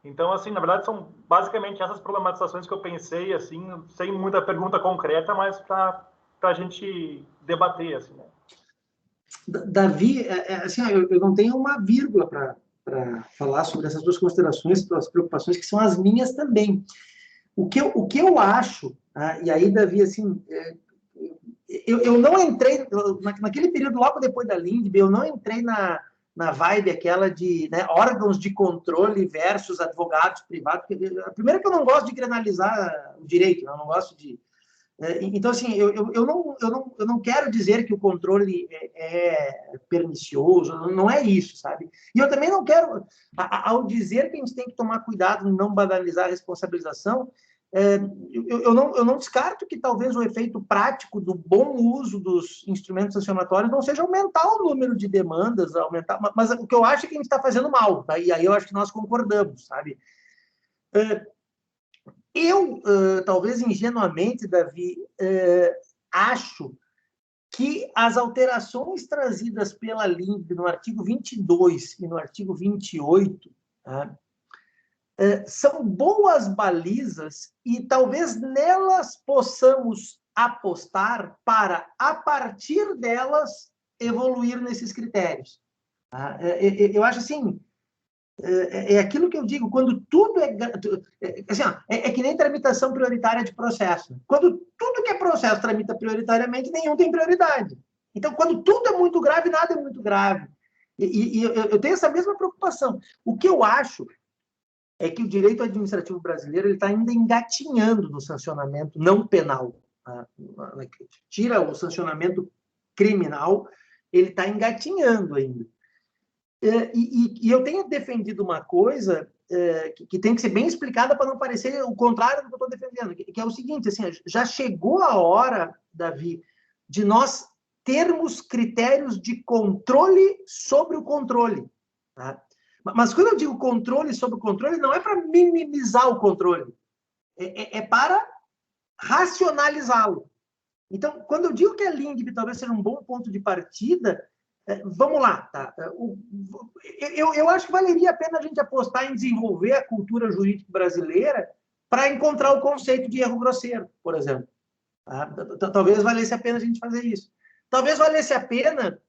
Então, assim, na verdade, são basicamente essas problematizações que eu pensei, assim, sem muita pergunta concreta, mas para a gente debater, assim, né? Davi, assim, eu não tenho uma vírgula para falar sobre essas duas considerações, as preocupações que são as minhas também. O que eu acho, e aí, Davi, assim, eu não entrei, naquele período, logo depois da Lindbe, eu não entrei na vibe aquela de, né, órgãos de controle versus advogados privados. Primeiro que eu não gosto de criminalizar o direito, eu não gosto de... Então, assim, eu não quero dizer que o controle é pernicioso, não é isso, sabe? E eu também não quero, ao dizer que a gente tem que tomar cuidado em não banalizar a responsabilização, eu não descarto que talvez o efeito prático do bom uso dos instrumentos sancionatórios não seja aumentar o número de demandas, mas o que eu acho é que a gente está fazendo mal, tá? E aí eu acho que nós concordamos, sabe? Talvez ingenuamente, Davi, acho que as alterações trazidas pela Lindbe no artigo 22 e no artigo 28, tá, são boas balizas e talvez nelas possamos apostar para, a partir delas, evoluir nesses critérios. Tá? Eu acho assim, aquilo que eu digo, quando tudo assim, é que nem tramitação prioritária de processo. Quando tudo que é processo tramita prioritariamente, nenhum tem prioridade. Então, quando tudo é muito grave, nada é muito grave. E eu tenho essa mesma preocupação. O que eu acho é que o direito administrativo brasileiro está ainda engatinhando no sancionamento não penal. Tá? Tira o sancionamento criminal, ele está engatinhando ainda. E eu tenho defendido uma coisa que tem que ser bem explicada para não parecer o contrário do que eu estou defendendo, que é o seguinte, assim, já chegou a hora, Davi, de nós termos critérios de controle sobre o controle. Tá? Mas quando eu digo controle sobre o controle, não é para minimizar o controle, é para racionalizá-lo. Então, quando eu digo que a Lindbe talvez seja um bom ponto de partida, vamos lá, tá? Eu acho que valeria a pena a gente apostar em desenvolver a cultura jurídica brasileira para encontrar o conceito de erro grosseiro, por exemplo. Tá? Talvez valesse a pena a gente fazer isso. Talvez valesse a pena,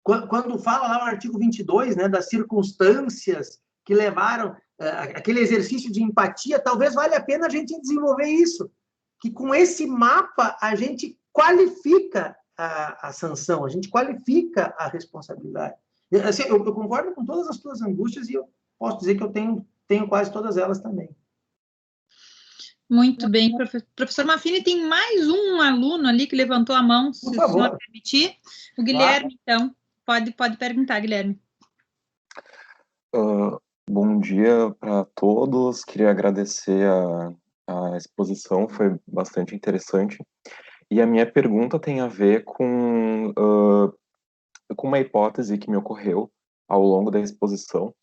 quando fala lá no artigo 22, né, das circunstâncias que levaram aquele exercício de empatia, talvez valha a pena a gente desenvolver isso, que com esse mapa a gente qualifica a sanção, a gente qualifica a responsabilidade. Assim, eu concordo com todas as tuas angústias e eu posso dizer que eu tenho quase todas elas também. Muito bem, professor Maffini, tem mais um aluno ali que levantou a mão, se o senhor permitir. O Guilherme, então, pode perguntar, Guilherme. Bom dia para todos, queria agradecer a exposição, foi bastante interessante. E a minha pergunta tem a ver com com uma hipótese que me ocorreu ao longo da exposição,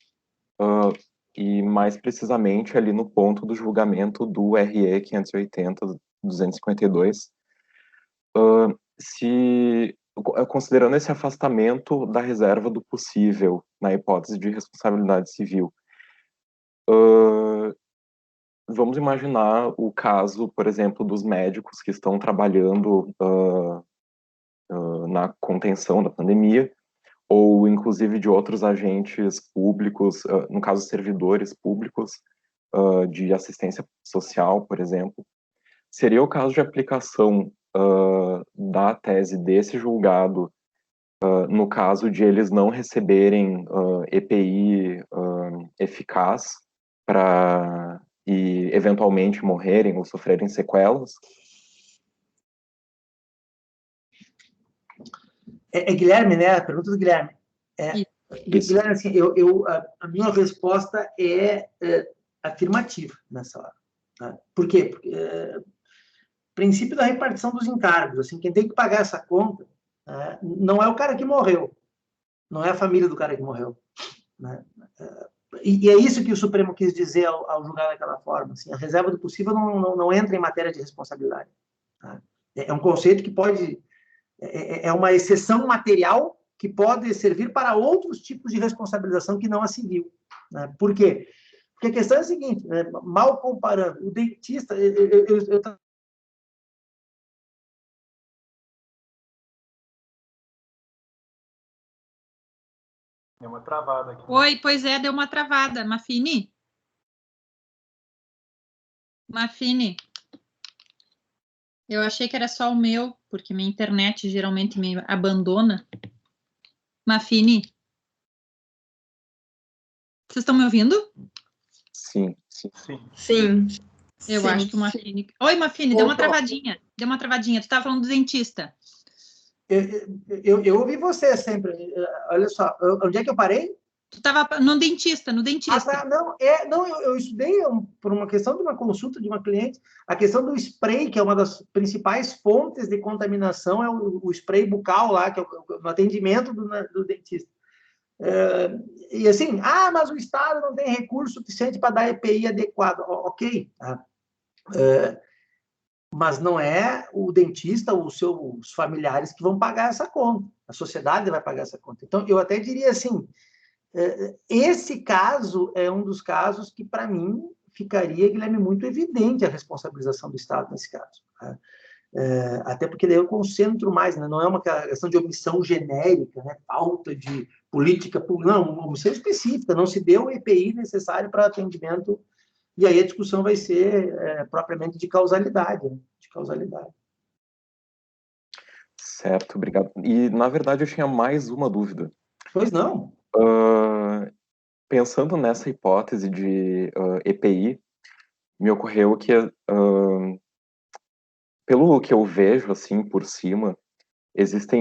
e mais precisamente ali no ponto do julgamento do RE 580-252, considerando esse afastamento da reserva do possível na hipótese de responsabilidade civil. Vamos imaginar o caso, por exemplo, dos médicos que estão trabalhando na contenção da pandemia, ou inclusive de outros agentes públicos, no caso servidores públicos de assistência social, por exemplo. Seria o caso de aplicação da tese desse julgado no caso de eles não receberem EPI eficaz e eventualmente morrerem ou sofrerem sequelas? Guilherme, né? A pergunta do Guilherme. Guilherme, assim, a minha resposta é afirmativa nessa hora. Tá? Por quê? Porque princípio da repartição dos encargos. Assim, quem tem que pagar essa conta não é o cara que morreu, não é a família do cara que morreu. Né? E é isso que o Supremo quis dizer ao julgar daquela forma. Assim, a reserva do possível não entra em matéria de responsabilidade. Tá? É um conceito que pode... É uma exceção material que pode servir para outros tipos de responsabilização que não a civil. Né? Por quê? Porque a questão é a seguinte, né? Mal comparando, o dentista... Deu uma travada aqui. Oi, pois é, deu uma travada. Mafini? Eu achei que era só o meu, porque minha internet geralmente me abandona. Mafini? Vocês estão me ouvindo? Sim. Eu acho que o Mafini... Oi, Mafini, deu uma travadinha. Tu estava falando do dentista. Eu ouvi você sempre. Olha só, onde é que eu parei? Tu estava no dentista. Tá. Não, eu estudei por uma questão de uma consulta de uma cliente, a questão do spray, que é uma das principais fontes de contaminação, é o spray bucal lá, que é o atendimento do dentista. E assim, mas o Estado não tem recurso suficiente para dar EPI adequado. Ok. Mas não é o dentista ou os seus familiares que vão pagar essa conta. A sociedade vai pagar essa conta. Então, eu até diria assim, esse caso é um dos casos que, para mim, ficaria, Guilherme, muito evidente a responsabilização do Estado nesse caso. Tá? Até porque daí eu concentro mais, né? Não é uma questão de omissão genérica, né? Falta de política pública, não, uma omissão específica, não se deu o EPI necessário para atendimento, e aí a discussão vai ser propriamente de causalidade, né? De causalidade. Certo, obrigado. E, na verdade, eu tinha mais uma dúvida. Pois não. Pensando nessa hipótese de EPI, me ocorreu que, pelo que eu vejo, assim, por cima, existe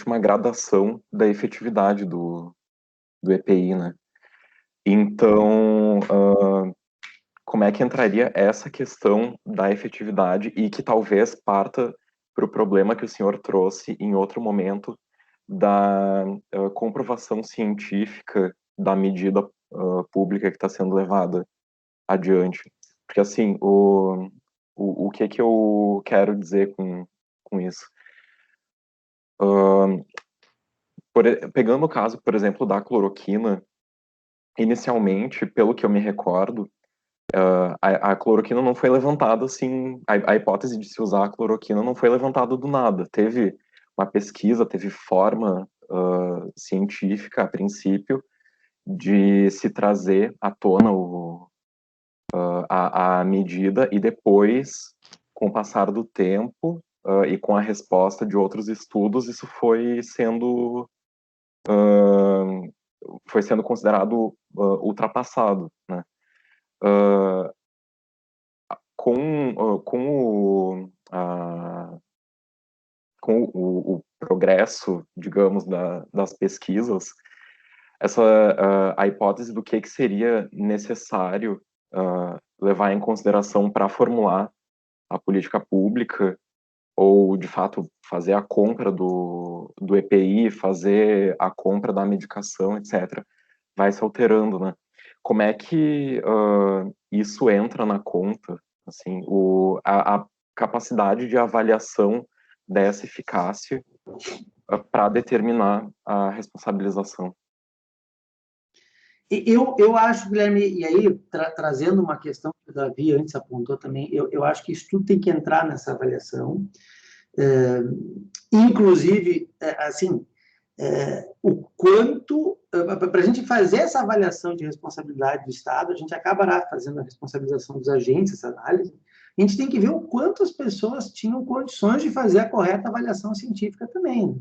uma gradação da efetividade do EPI, né? Então, como é que entraria essa questão da efetividade e que talvez parta para o problema que o senhor trouxe em outro momento da comprovação científica da medida pública que está sendo levada adiante? Porque, assim, o que eu quero dizer com isso? Pegando o caso, por exemplo, da cloroquina, inicialmente, pelo que eu me recordo, a cloroquina não foi levantada assim, a hipótese de se usar a cloroquina não foi levantada do nada. Teve uma pesquisa, teve forma científica, a princípio, de se trazer à tona a medida, e depois, com o passar do tempo e com a resposta de outros estudos, isso foi sendo considerado ultrapassado, né? Com o progresso, digamos, das pesquisas, a hipótese do que seria necessário levar em consideração para formular a política pública ou de fato fazer a compra do EPI, fazer a compra da medicação, etc., vai se alterando, né? Como é que isso entra na conta, assim, a capacidade de avaliação dessa eficácia para determinar a responsabilização? Eu acho, Guilherme, e aí, trazendo uma questão que o Davi antes apontou também, eu acho que isso tudo tem que entrar nessa avaliação. Inclusive, assim, o quanto, para a gente fazer essa avaliação de responsabilidade do Estado, a gente acabará fazendo a responsabilização dos agentes, essa análise, a gente tem que ver o quanto as pessoas tinham condições de fazer a correta avaliação científica também, né?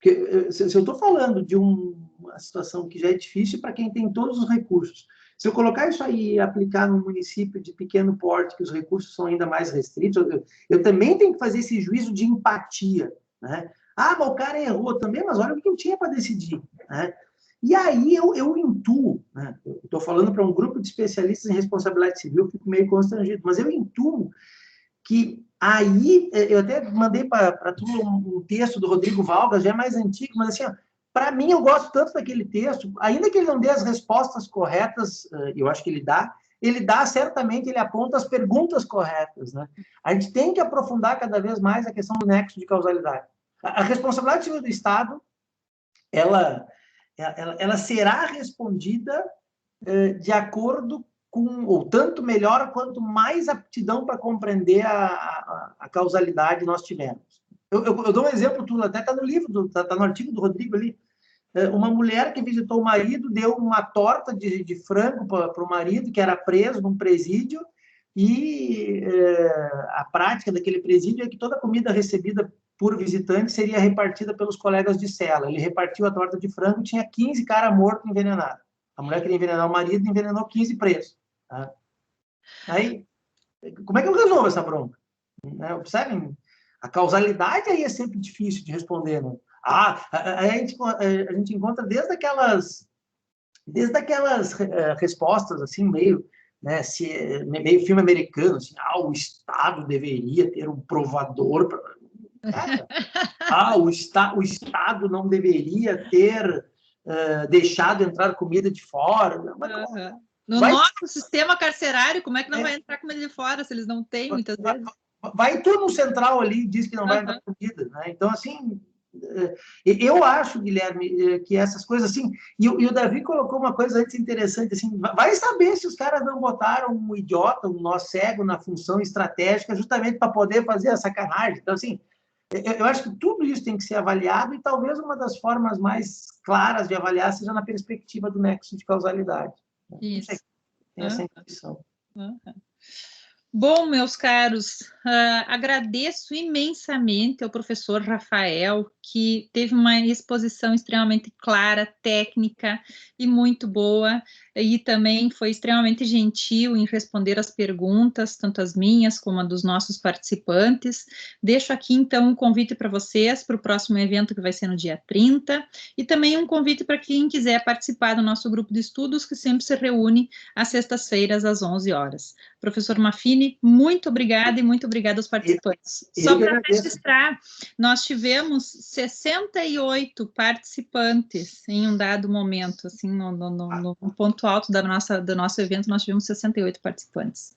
Porque, se eu estou falando de uma situação que já é difícil para quem tem todos os recursos, se eu colocar isso aí e aplicar num município de pequeno porte, que os recursos são ainda mais restritos, eu também tenho que fazer esse juízo de empatia, né? Ah, mas o cara errou também, mas olha o que eu tinha para decidir, né? E aí eu intuo, né? Eu estou falando para um grupo de especialistas em responsabilidade civil, fico meio constrangido, mas eu intuo que aí, eu até mandei para tu um texto do Rodrigo Valgas, já é mais antigo, mas assim, para mim eu gosto tanto daquele texto, ainda que ele não dê as respostas corretas, eu acho que ele dá certamente, ele aponta as perguntas corretas, né? A gente tem que aprofundar cada vez mais a questão do nexo de causalidade. A responsabilidade civil do Estado, ela será respondida de acordo com, ou tanto melhor, quanto mais aptidão para compreender a causalidade nós tivermos. Eu dou um exemplo, tu até está no livro, está no artigo do Rodrigo ali. Uma mulher que visitou o marido deu uma torta de frango para o marido, que era preso num presídio, e a prática daquele presídio é que toda a comida recebida por visitante seria repartida pelos colegas de cela. Ele repartiu a torta de frango, tinha 15 caras mortos envenenados. A mulher queria envenenar o marido, envenenou 15 presos. Tá? Aí, como é que eu resolvo essa bronca? Percebem? A causalidade aí é sempre difícil de responder, né? A gente encontra desde aquelas respostas, assim, meio filme americano, assim, o Estado deveria ter um provador. O Estado não deveria ter deixado entrar comida de fora. No nosso sistema carcerário, como é que não vai entrar comida de fora, se eles não têm, muitas vezes? Vai tudo no central ali e diz que não vai entrar comida, né? Então, assim, eu acho, Guilherme, que essas coisas, assim, e o Davi colocou uma coisa antes interessante, assim, vai saber se os caras não botaram um idiota, um nó cego na função estratégica justamente para poder fazer a sacanagem. Então, assim, eu acho que tudo isso tem que ser avaliado e talvez uma das formas mais claras de avaliar seja na perspectiva do nexo de causalidade. Isso. Tem essa intuição. Bom, meus caros, agradeço imensamente ao professor Rafael, que teve uma exposição extremamente clara, técnica e muito boa, e também foi extremamente gentil em responder as perguntas, tanto as minhas como a dos nossos participantes. Deixo aqui, então, um convite para vocês, para o próximo evento, que vai ser no dia 30, e também um convite para quem quiser participar do nosso grupo de estudos, que sempre se reúne às sextas-feiras, às 11 horas. Professor Maffini, muito obrigada e muito obrigada aos participantes. Só para registrar, nós tivemos 68 participantes em um dado momento, assim, no ponto alto do nosso evento, nós tivemos 68 participantes.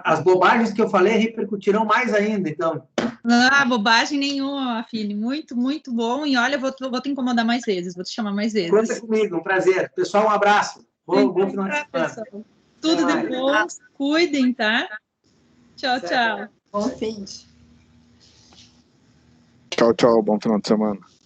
As bobagens que eu falei repercutirão mais ainda, então. Não, bobagem nenhuma, Maffini, muito, muito bom, e olha, vou te incomodar mais vezes, vou te chamar mais vezes. Conta comigo, um prazer. Pessoal, um abraço. Bom final de semana. Tudo de bom, cuidem, tá? Tchau, tchau. Bom fim. Tchau, tchau. Bom final de semana.